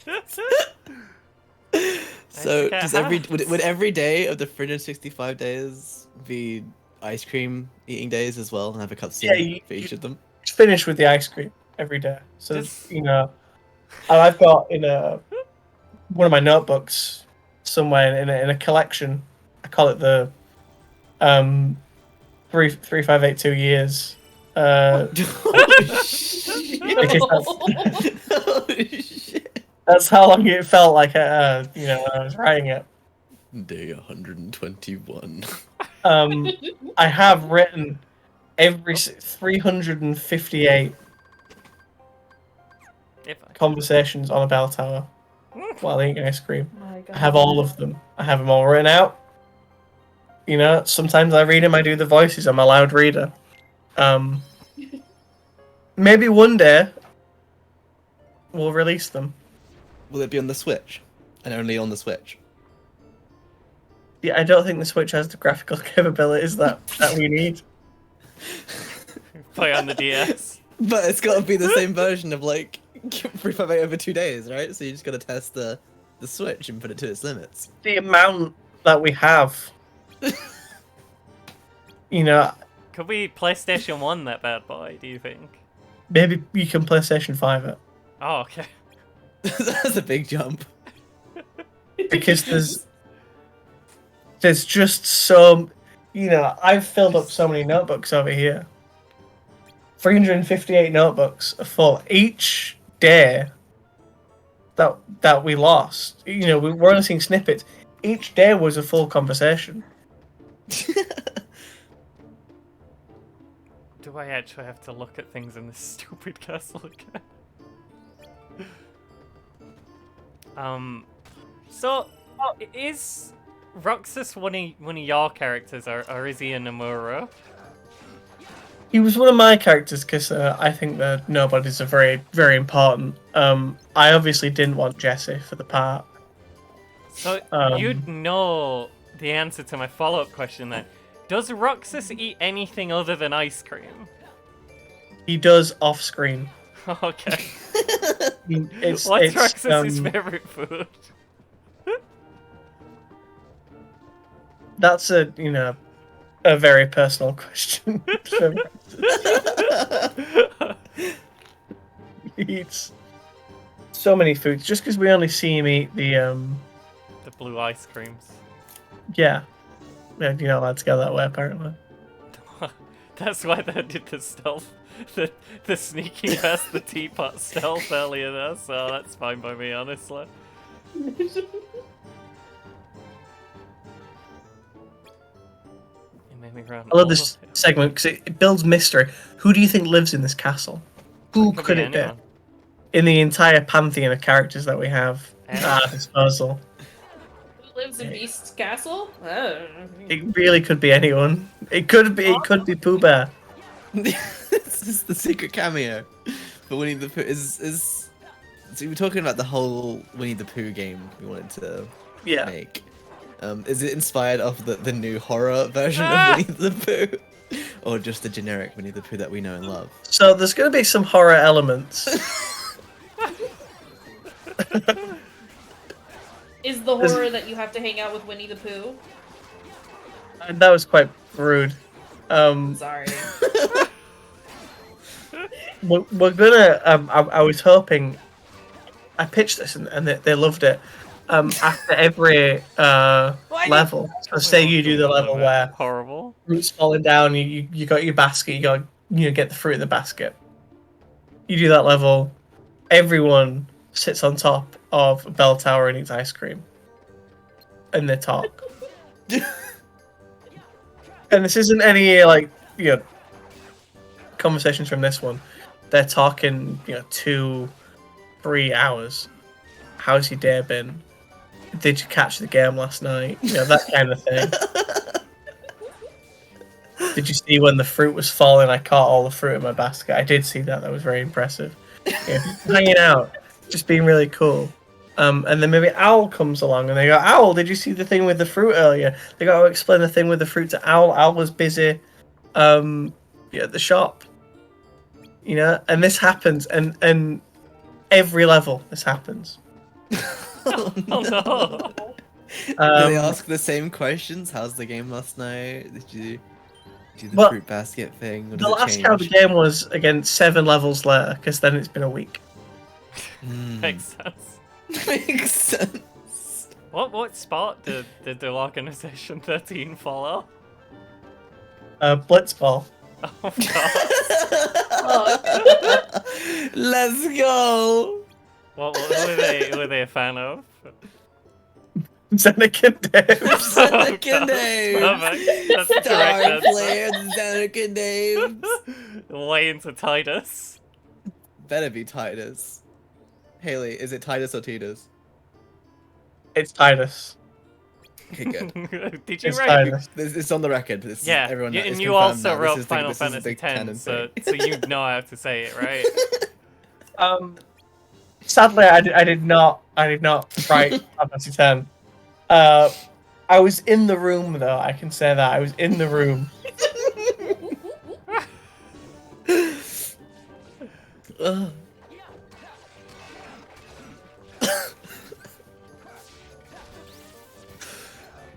So I does forget would every day of the 365 days be ice cream eating days as well, and have a cutscene for each of them? Finish with the ice cream every day. So This- you know, and I've got in one of my notebooks somewhere in a collection. I call it the 3582 years. Oh, Because oh, shit. that's how long it felt like you know, when I was writing it. Day 121. I have written every 358 If I- conversations on a bell tower while eating ice cream. My god. I have all of them. I have them all written out. You know, sometimes I read them. I do the voices. I'm a loud reader. Maybe one day we'll release them. Will it be on the Switch? And only on the Switch? Yeah, I don't think the Switch has the graphical capabilities that we need. Play on the DS. But it's got to be the same version of like Free Fire over 2 days, right? So you just got to test the Switch and put it to its limits. The amount that we have, you know, Could we PlayStation 1 that bad boy, do you think? maybe you can PlayStation 5 it. Oh, okay. That's a big jump. Because there's just so, you know, I've filled up so many notebooks over here. 358 notebooks are full. Each day that we lost, you know, we're only seeing snippets. Each day was a full conversation. Do I actually have to look at things in this stupid castle again? So, is Roxas one of your characters, or is he a Nomura? He was one of my characters because I think that nobodies are very, very important. I obviously didn't want Jesse for the part. So, you'd know the answer to my follow-up question then. Does Roxas eat anything other than ice cream? He does off screen. Okay. It's, What's Roxas's favorite food? That's a, you know, a very personal question. He eats so many foods just because we only see him eat the blue ice creams. yeah, you're not allowed to go that way apparently. That's why they did the stealth, the sneaking past the teapot stealth earlier there, so that's fine by me, honestly. It made me run I love all this of it. segment because it builds mystery. Who do you think lives in this castle? Who could it be? anyone. In the entire pantheon of characters that we have at our disposal, Who lives in Beast's castle? Oh. it really could be anyone. It could be Pooh Bear. This is the secret cameo. But Winnie the Pooh is. So we're talking about the whole Winnie the Pooh game we wanted to Yeah. make. Is it inspired off the new horror version Ah! of Winnie the Pooh? Or just the generic Winnie the Pooh that we know and love? So there's going to be some horror elements. Is the horror that you have to hang out with Winnie the Pooh? And that was quite rude. Sorry. We're gonna. I was hoping. I pitched this and they loved it. After every level, so say you do the level where Horrible. fruit's falling down, you got your basket, you got get the fruit in the basket. You do that level, everyone sits on top of a bell tower and eats ice cream, and they talk. And this isn't any conversations from this one. They're talking 2-3 hours. How's your day been? Did you catch the game last night? That kind of thing. Did you see when the fruit was falling? I caught all the fruit in my basket. I did see that. That was very impressive. Hanging out, just being really cool. And then maybe Owl comes along and they go, Owl, did you see the thing with the fruit earlier? They got to explain the thing with the fruit to Owl. Owl was busy at the shop. And this happens, and every level this happens. Oh no. Do they ask the same questions? How's the game last night? Did you do the fruit basket thing? Or does The it last change? count of the game was, again, 7 levels later, because then it's been a week. Makes sense. Makes sense. What spot did the organization 13 follow? Blitzball. Oh god. Oh. Let's go. What were they a fan of? Zenek and Dave. Zenek God, and Dave. Perfect. That's the Star correct answer. player, Zenek and Dave. Way into Titus. Better be Titus. Haley, is it Titus or Titus? It's Titus. Okay, good. Did you It's write? Titus. It's on the record. This Yeah, is, everyone. and it's you confirmed also now. wrote This is Final this is the Fantasy canon X, so thing. you know how to say it, right? Sadly, I did not write Final Fantasy X. I was in the room though. I can say that I was in the room. Ugh.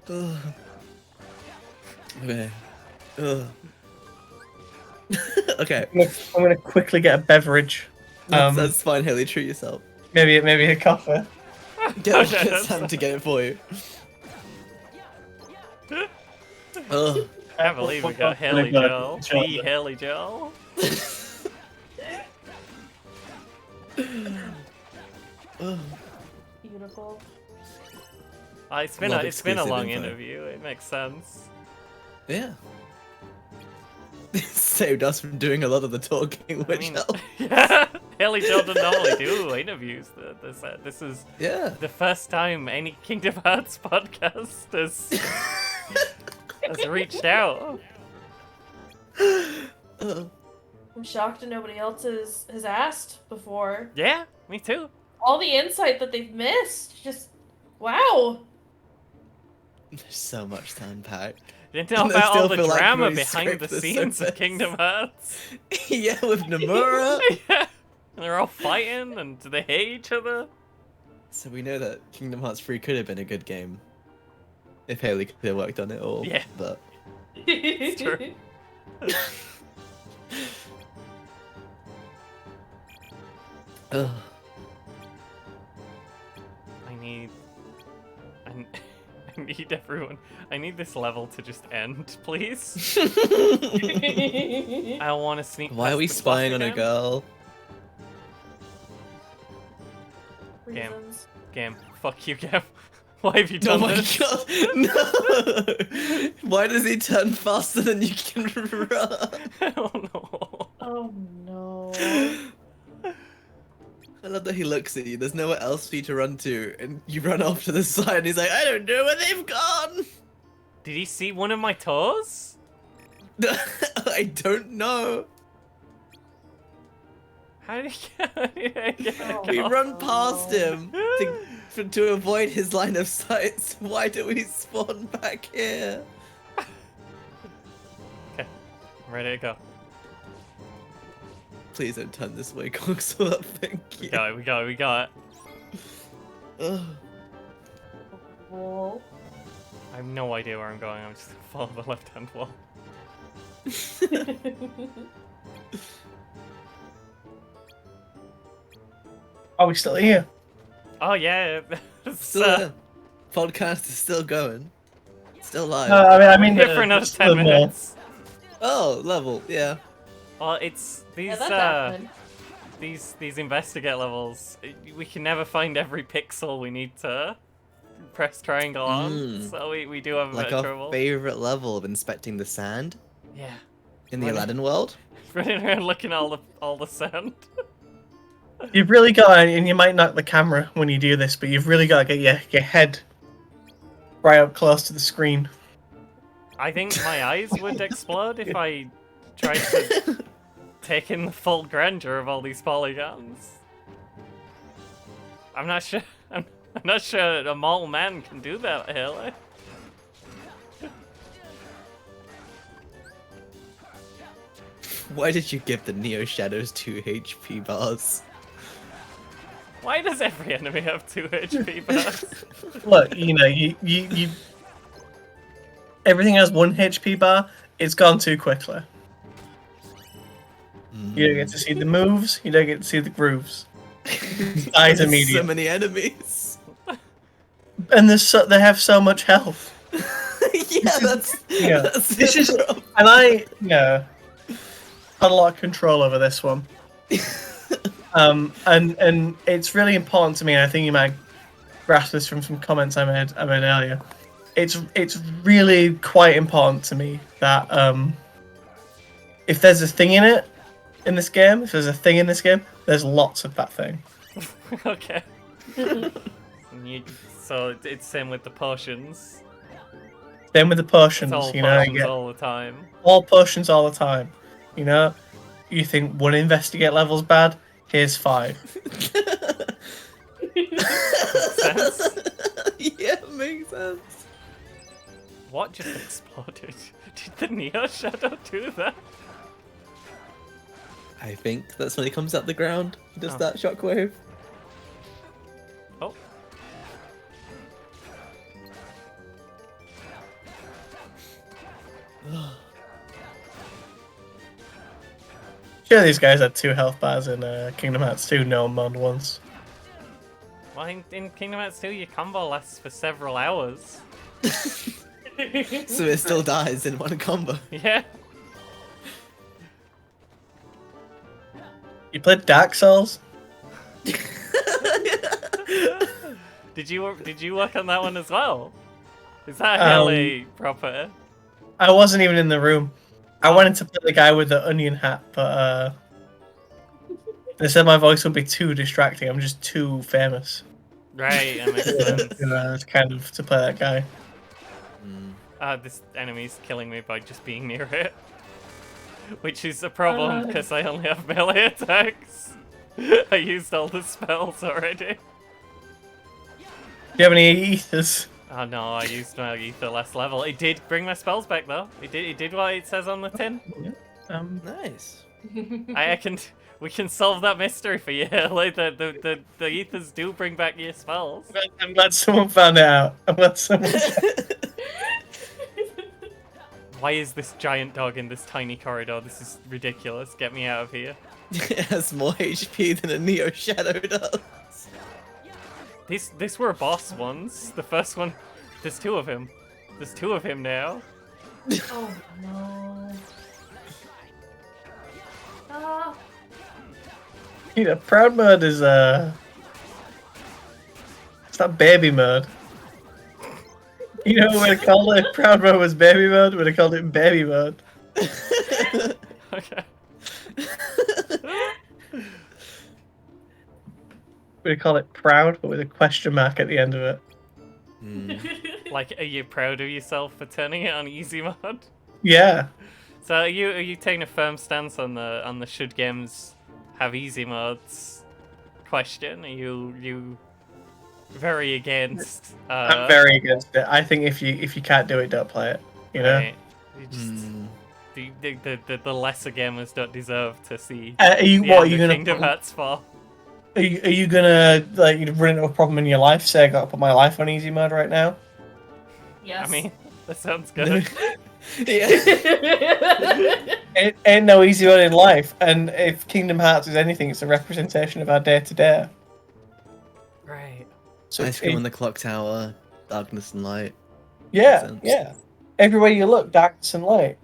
Ugh. Okay. Ugh. Okay. I'm gonna quickly get a beverage. That's fine, Haley. Treat yourself. Maybe a coffee. Get that's Sam to get it for you. Ugh. I can't believe we got Haley Joel. The Haley Joel. Ugh. Beautiful. It's been Love a exclusive long info. interview. It makes sense. Yeah. Saved us from doing a lot of the talking, I which mean, helped. yeah, Haley Joel doesn't normally do interviews. This is Yeah. the first time any Kingdom Hearts podcast has reached out. Ugh. I'm shocked that nobody else has asked before. Yeah, me too. All the insight that they've missed. Just wow. There's so much to unpack. Didn't know And I about all still the feel like drama we behind the scraped the scenes of surface. Kingdom Hearts. Yeah, with Nomura. Yeah, and they're all fighting, and do they hate each other? So we know that Kingdom Hearts 3 could have been a good game if Haley could have worked on it all. Yeah. But It's true. ugh. I need everyone. I need this level to just end, please. I don't want to sneak. Why are past we the clock spying on a again. girl? Game. Reasons. Game. Fuck you, Game. Why have you Oh done my this? god! No! Why does he turn faster than you can run? I don't know. Oh no. I love that he looks at you. There's nowhere else for you to run to, and you run off to the side. And he's like, "I don't know where they've gone." Did he see one of my toes? I don't know. How did he get? Oh. We Oh. run past him to avoid his line of sight. So why do we spawn back here? Okay, I'm ready to go. Please don't turn this way, Cogswell. Thank you. We got it. Ugh. Roll. I have no idea where I'm going. I'm just gonna follow the left-hand wall. Are we still here? Oh yeah. Still there. Podcast is still going. Still live. I mean, here for another just 10 a little more. minutes. Oh, level. Yeah. Well, it's these Yeah, that's happening. these investigate levels. We can never find every pixel we need to press triangle on, Mm. so we do have a Like bit of our trouble. favorite level of inspecting the sand Yeah, in the What? Aladdin world. running around looking at all the sand. You've really got, and you might knock the camera when you do this, but you've really got to get your head right up close to the screen. I think my eyes would explode if I tried to take in the full grandeur of all these polygons. I'm not sure. I'm not sure a mole man can do that, Haley. Why did you give the Neo Shadows 2 HP bars? Why does every enemy have 2 HP bars? Look, you know, you everything has 1 HP bar. It's gone too quickly. You don't get to see the moves. You don't get to see the grooves. Dies There's immediately. So many enemies. And they have so much health. Yeah, that's Yeah, that's this the is- problem. And I, had a lot of control over this one. And it's really important to me. And I think you might grasp this from some comments I made earlier. It's really quite important to me that if there's a thing in this game, there's lots of that thing. Okay. And you So it's same with the potions. Same with the It's potions, all you know, you potions get all the time. all potions all the time. You know, you think one investigate level's bad? Here's 5. sense. Yeah, makes sense. What just exploded? Did the Neo Shadow do that? I think that's when he comes out the ground. He does Oh. that shockwave. Oh. Sure, these guys had 2 health bars in Kingdom Hearts 2, no mod once. Well, in Kingdom Hearts 2, your combo lasts for several hours. So it still dies in one combo. Yeah. You played Dark Souls? Did you work on that one as well? Is that hella proper? I wasn't even in the room. I wanted to play the guy with the onion hat, but they said my voice would be too distracting. I'm just too famous. Right, that makes sense. You know, it's kind of to play that guy. This enemy's killing me by just being near it. Which is a problem, because I only have melee attacks. I used all the spells already. Do you have any ethers? Oh no, I used my ether last level. It did bring my spells back though. It did what it says on the tin. Nice. We can solve that mystery for you. Like the ethers do bring back your spells. I'm glad someone found it out. I'm glad someone. Why is this giant dog in this tiny corridor? This is ridiculous. Get me out of here. It has more HP than a Neo Shadow does. These were boss ones. The first one, there's 2 of him. There's 2 of him now. Oh no. Ah. You know, proud mode is it's not baby mode. You know when I called it proud mode was baby mode, when I called it baby mode. Okay. We call it proud, but with a question mark at the end of it. Like, are you proud of yourself for turning it on easy mode? Yeah. So are you taking a firm stance on the should games have easy modes question? Are you very against? I'm very against it. I think if you can't do it, don't play it. You know. Right. You just, the lesser gamers don't deserve to see. Are you the what? Are end you of gonna? Kingdom Hearts 4? Are you gonna like run into a problem in your life? Say I got to put my life on easy mode right now. Yes. I mean, that sounds good. Yeah. It ain't no easy mode in life, and if Kingdom Hearts is anything, it's a representation of our day to day. Right. So Ice cream on the clock tower, darkness and light. yeah, sense. yeah. Everywhere you look, darkness and light.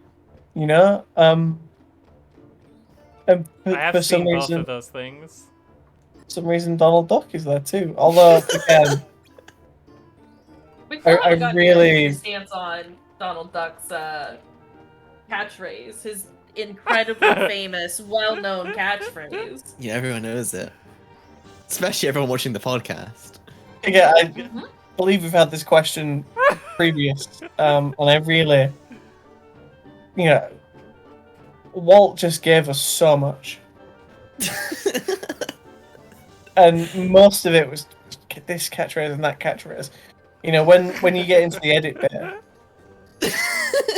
You know, and I for have some seen both reason, of those things. Donald Duck is there too. Although again, We still haven't gotten really- a stance on Donald Duck's catchphrase, his incredibly famous, well-known catchphrase. Yeah, everyone knows it. Especially everyone watching the podcast. again, I believe we've had this question previous, and I really, you know, Walt just gave us so much, and most of it was this catchphrase and that catchphrase. You know, when you get into the edit bit,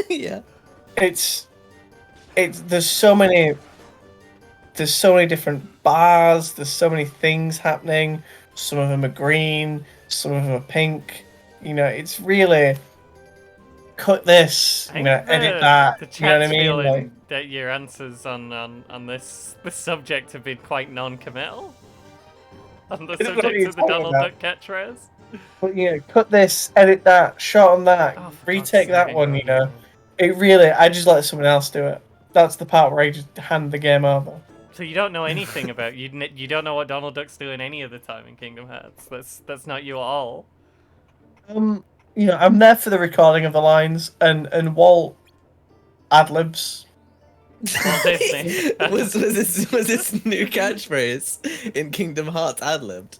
Yeah. it's there's so many different bars, there's so many things happening. Some of them are green, some of them are pink. You know, it's really cut this, I you know, think edit that. The You know what I chat's mean? feeling Like, that your answers on this subject have been quite non-committal. On the I don't know what subject you're of the talking Donald about. Duck catchphrase. but you know, cut this, edit that, shot on that, Oh, for retake God's that sake. one. You know, it really. I just let someone else do it. That's the part where I just hand the game over. So you don't know anything about you don't know what Donald Duck's doing any of the time in Kingdom Hearts. That's not you at all. You know, I'm there for the recording of the lines, and Walt ad libs. Walt Disney. was this new catchphrase in Kingdom Hearts ad libbed?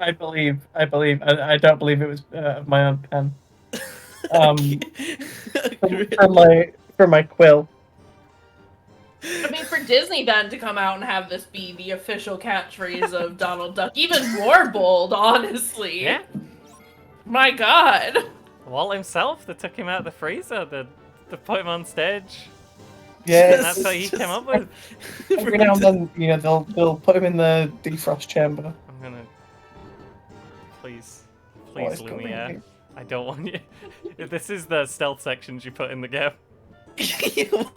I believe. I don't believe it was of my own pen. From my quill. I mean, for Disney then to come out and have this be the official catchphrase of Donald Duck, even more bold, honestly. Yeah. My God. Walt himself, they took him out of the freezer, they put him on stage. Yeah, And that's what he came up with. every now and then, they'll put him in the defrost chamber. I'm gonna... Please, What is Lumiere. going I don't want you... This is the stealth sections you put in the game.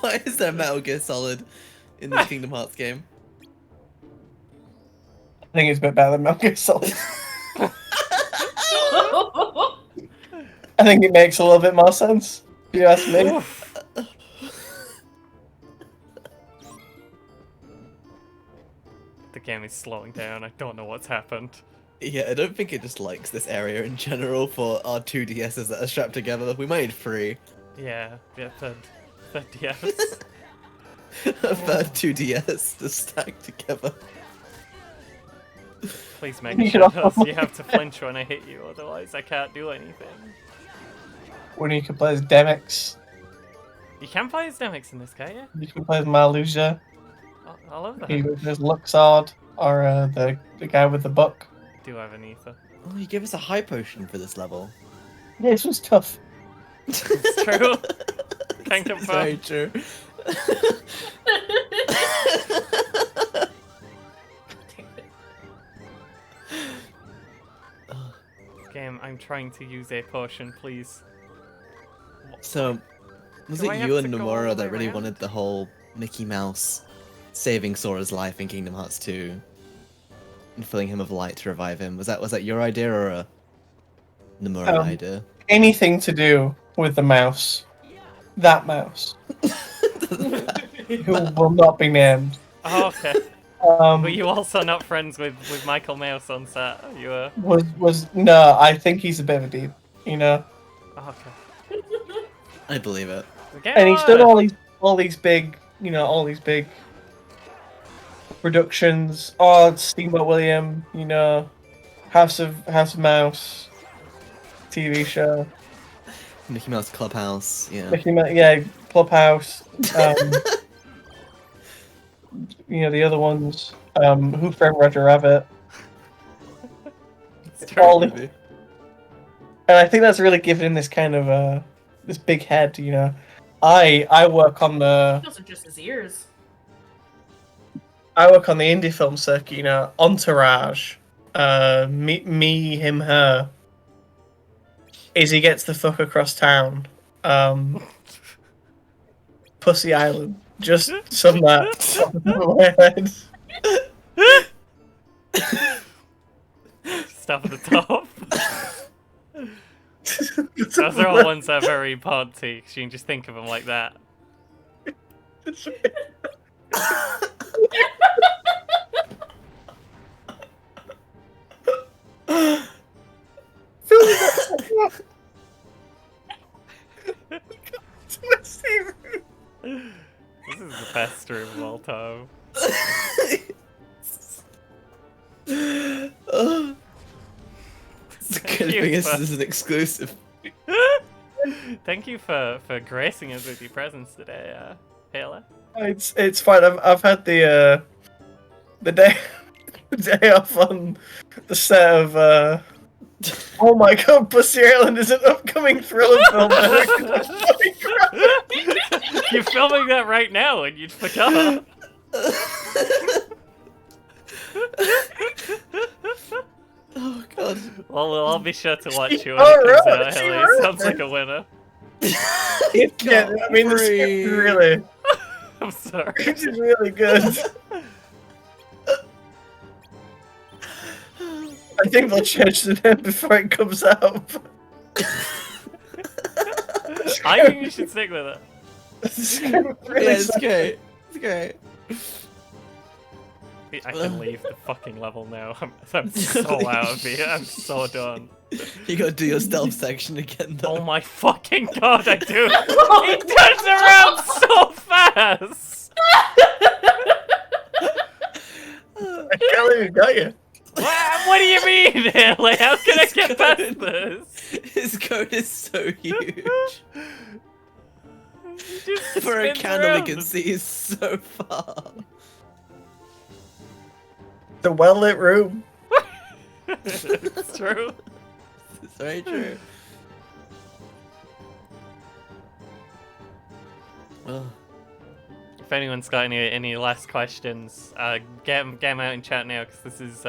Why is there Metal Gear Solid in the Kingdom Hearts game? I think it's a bit better than Metal Gear Solid. I think it makes a little bit more sense. If you ask me. The game is slowing down, I don't know what's happened. Yeah, I don't think it just likes this area in general for our 2DSs that are strapped together. We made 3. Yeah, third DS. A third 2DS to stack together. Please make You it should shut also- us. You have to flinch when I hit you, otherwise I can't do anything. When you can play as Demix, You can play as Demix in this, can't you? you can play as Marluxia, I love that. you can play as Luxord, or the guy with the book. I do have an ether. Oh, you gave us a high potion for this level. Yeah, this was tough. It's true. Can It's very confirm. true. Game, I'm trying to use a potion, please. So, was Do it I have you to and go all Nomura the that way really around? wanted the whole Mickey Mouse saving Sora's life in Kingdom Hearts 2 and filling him with light to revive him? Was that your idea or a Nomura idea? Anything to do with the mouse. That mouse. Who will not be named. Oh, okay. Were you also not friends with Michael Mouse on set? You were? No, I think he's a bit of a deep, Oh, okay. I believe it. and he's done all these big, productions. Oh, Steamboat William, House of Mouse, TV show, Mickey Mouse Clubhouse, yeah. Clubhouse. The other ones. Who Framed Roger Rabbit. It's true. All and I think that's really given him this kind of this big head. I work on the Those are just his ears. indie film circuit. Entourage, me, him, her. Izzy Gets the Fuck Across Town. Pussy Island. Just some that. Stuff at the top. Those are all ones that are very party, because you can just think of them like that. This is the best stream of all time. It's good thing this is an exclusive. Thank you for gracing us with your presence today, Halo. It's fine. I've had the day the day off on the set of oh my god, Pussy Island is an upcoming thriller film. You're filming that right now and you'd forgot. Oh god. Well, I'll be sure to watch you when Alright, it comes out, she Haley. wrote Sounds it. like a winner. Yeah, I mean the script is really, I'm sorry. it's really good. I think they'll change the name before it comes out. I think you should stick with it. Yeah, it's great. It's great. I can leave the fucking level now. I'm so out of here. I'm so done. You gotta do your stealth section again though. Oh my fucking god, I do! He turns around so fast! I can't even got you. What do you mean, Haley? How can I get past this? His code is so huge. He just For a spins candle, he around. can see so far. The well lit room. It's true. It's very true. Well, If anyone's got any last questions, get them out in chat now, because this is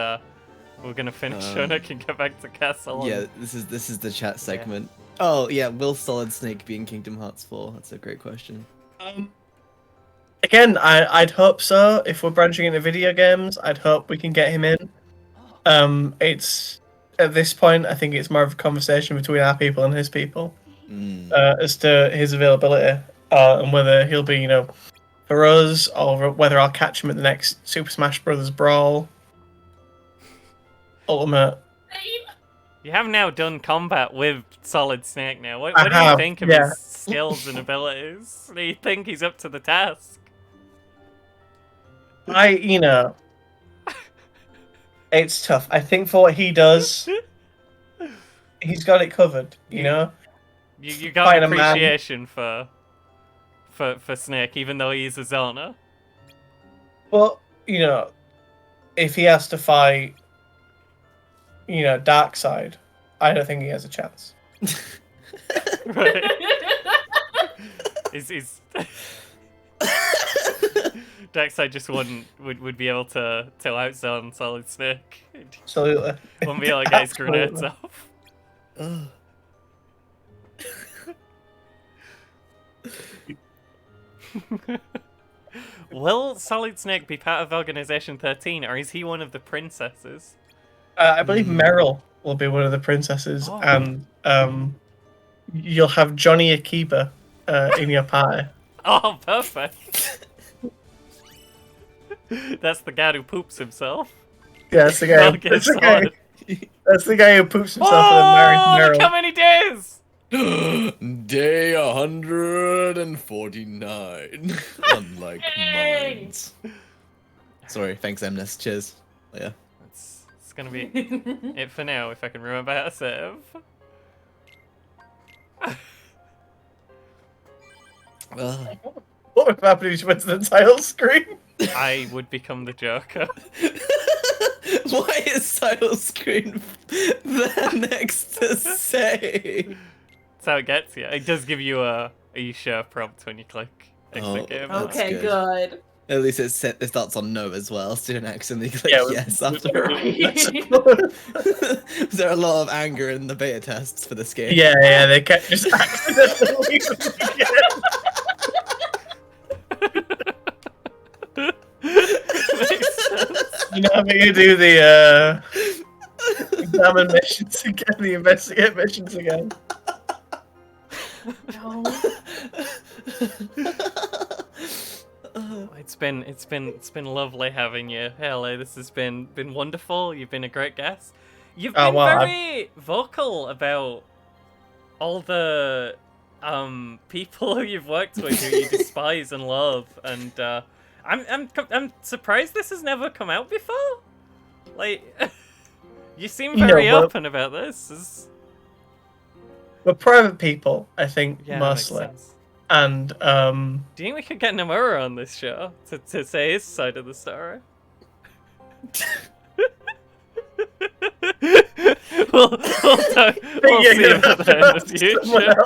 we're gonna finish and I can get back to Castle. yeah, this is the chat segment. Oh yeah, will Solid Snake be in Kingdom Hearts 4? That's a great question. Again, I'd hope so. If we're branching into video games, I'd hope we can get him in. It's at this point, I think it's more of a conversation between our people and his people as to his availability and whether he'll be, for us, or whether I'll catch him at the next Super Smash Bros. Brawl. Ultimate. You have now done combat with Solid Snake now. What I do you have, think of yeah. his skills and abilities? Do you think he's up to the task? It's tough. I think for what he does, he's got it covered, you know? You got Fight an a man. appreciation for Snake, even though he's a Zona. But, if he has to fight, Darkseid, I don't think he has a chance. Right. Is Darkseid just would be able to outzone Solid Snake. Absolutely. Wouldn't be able to get his grenades off. Ugh. Will Solid Snake be part of Organization 13, or is he one of the princesses? I believe Meryl will be one of the princesses, Oh. and you'll have Johnny Akiba in your party. Oh, perfect. That's the guy who poops himself. Yeah, that's the guy. Well, That's the guess guy, what? that's the guy who poops himself and Oh, then marries look how Meryl. many days! Day 149. Unlike Dang. mine. Sorry, thanks, Emnus. Cheers. Oh, yeah. It's gonna be it for now, if I can remember how to save. Ugh. What would happen if she went to the title screen? I would become the Joker. Why is title screen there next to say? That's how it gets you. It does give you a "Are you sure?" prompt when you click exit Oh. game. That's Okay, good. good. At least it starts on no as well, so you don't accidentally click Yeah, yes after. There are a lot of anger in the beta tests for this game. Yeah, they kept just accidentally. Makes sense. Having to do the examine missions again, the investigate missions again. No. It's been lovely having you, Haley. This has been wonderful. You've been a great guest. You've Oh, been well, very vocal about all the people who you've worked with who you despise and love, and I'm surprised this has never come out before. Like, you seem very but- open about this. We're private people, I think, Yeah, that makes mostly. sense. And Do you think we could get Nomura on this show to say his side of the story? we'll talk, we'll you're see gonna about have that to in the ask someone future.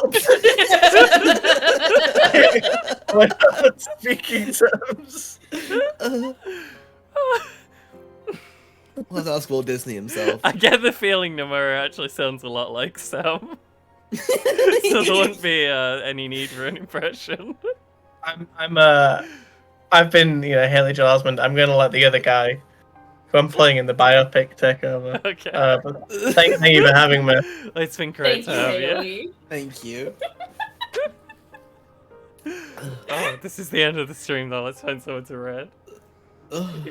else. We're not speaking terms. We'll have to ask Walt Disney himself. I get the feeling Nomura actually sounds a lot like Sam. So there wouldn't be any need for an impression. I've been, Haley Joel Osment. I'm gonna let the other guy, who I'm playing in the biopic, take over. Okay. But thank you for having me. It's been great Thank you, to have you. Haley. Thank you. Oh, this is the end of the stream though. Let's find someone to read. Ugh.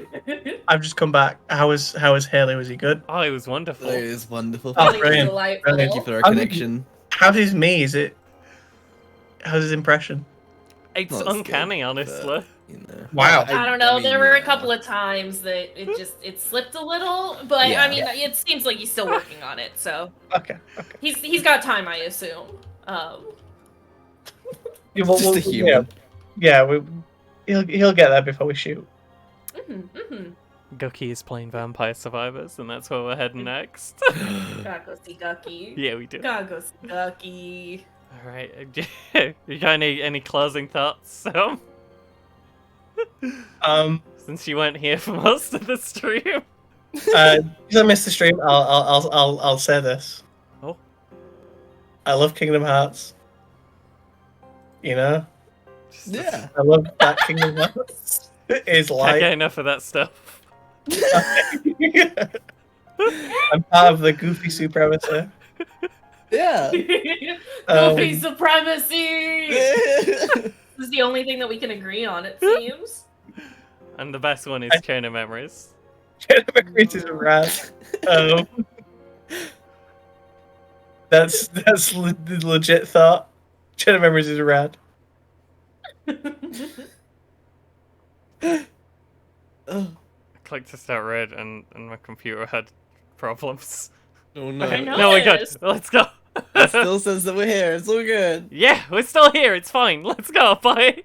I've just come back. How was Haley? Was he good? Oh, it was wonderful. It is wonderful. Oh, Really brilliant. delightful. Thank you for our How did connection. How's me? How's his impression? It's Well, that's uncanny, good, honestly. You know. Wow. I don't know. mean, There were a yeah. couple of times that it slipped a little, but Yeah. I mean, it seems like he's still working on it. So Okay. he's got time, I assume. Yeah, Just a human. he'll get there before we shoot. Gucky is playing Vampire Survivors, and that's where we're heading next. Gotta go see Gucky. Yeah, we do. Gotta go see Gucky. All right. You got any closing thoughts? So, since you weren't here for most of the stream. Because I missed the stream, I'll say this. Oh. I love Kingdom Hearts. You know, Yeah. I love that Kingdom Hearts. Is Can't like get enough of that stuff. I'm part of the goofy supremacy. Yeah. Goofy supremacy! Yeah. This is the only thing that we can agree on, it seems. And the best one is Chain of Memories. Memories is rad. That's the legit thought. Chain of Memories is rad. Oh, I clicked to start red, and my computer had problems. oh no. I know. No, we're good. Nice. Let's go. It still says that we're here. It's all good. Yeah, we're still here. It's fine. Let's go. Bye.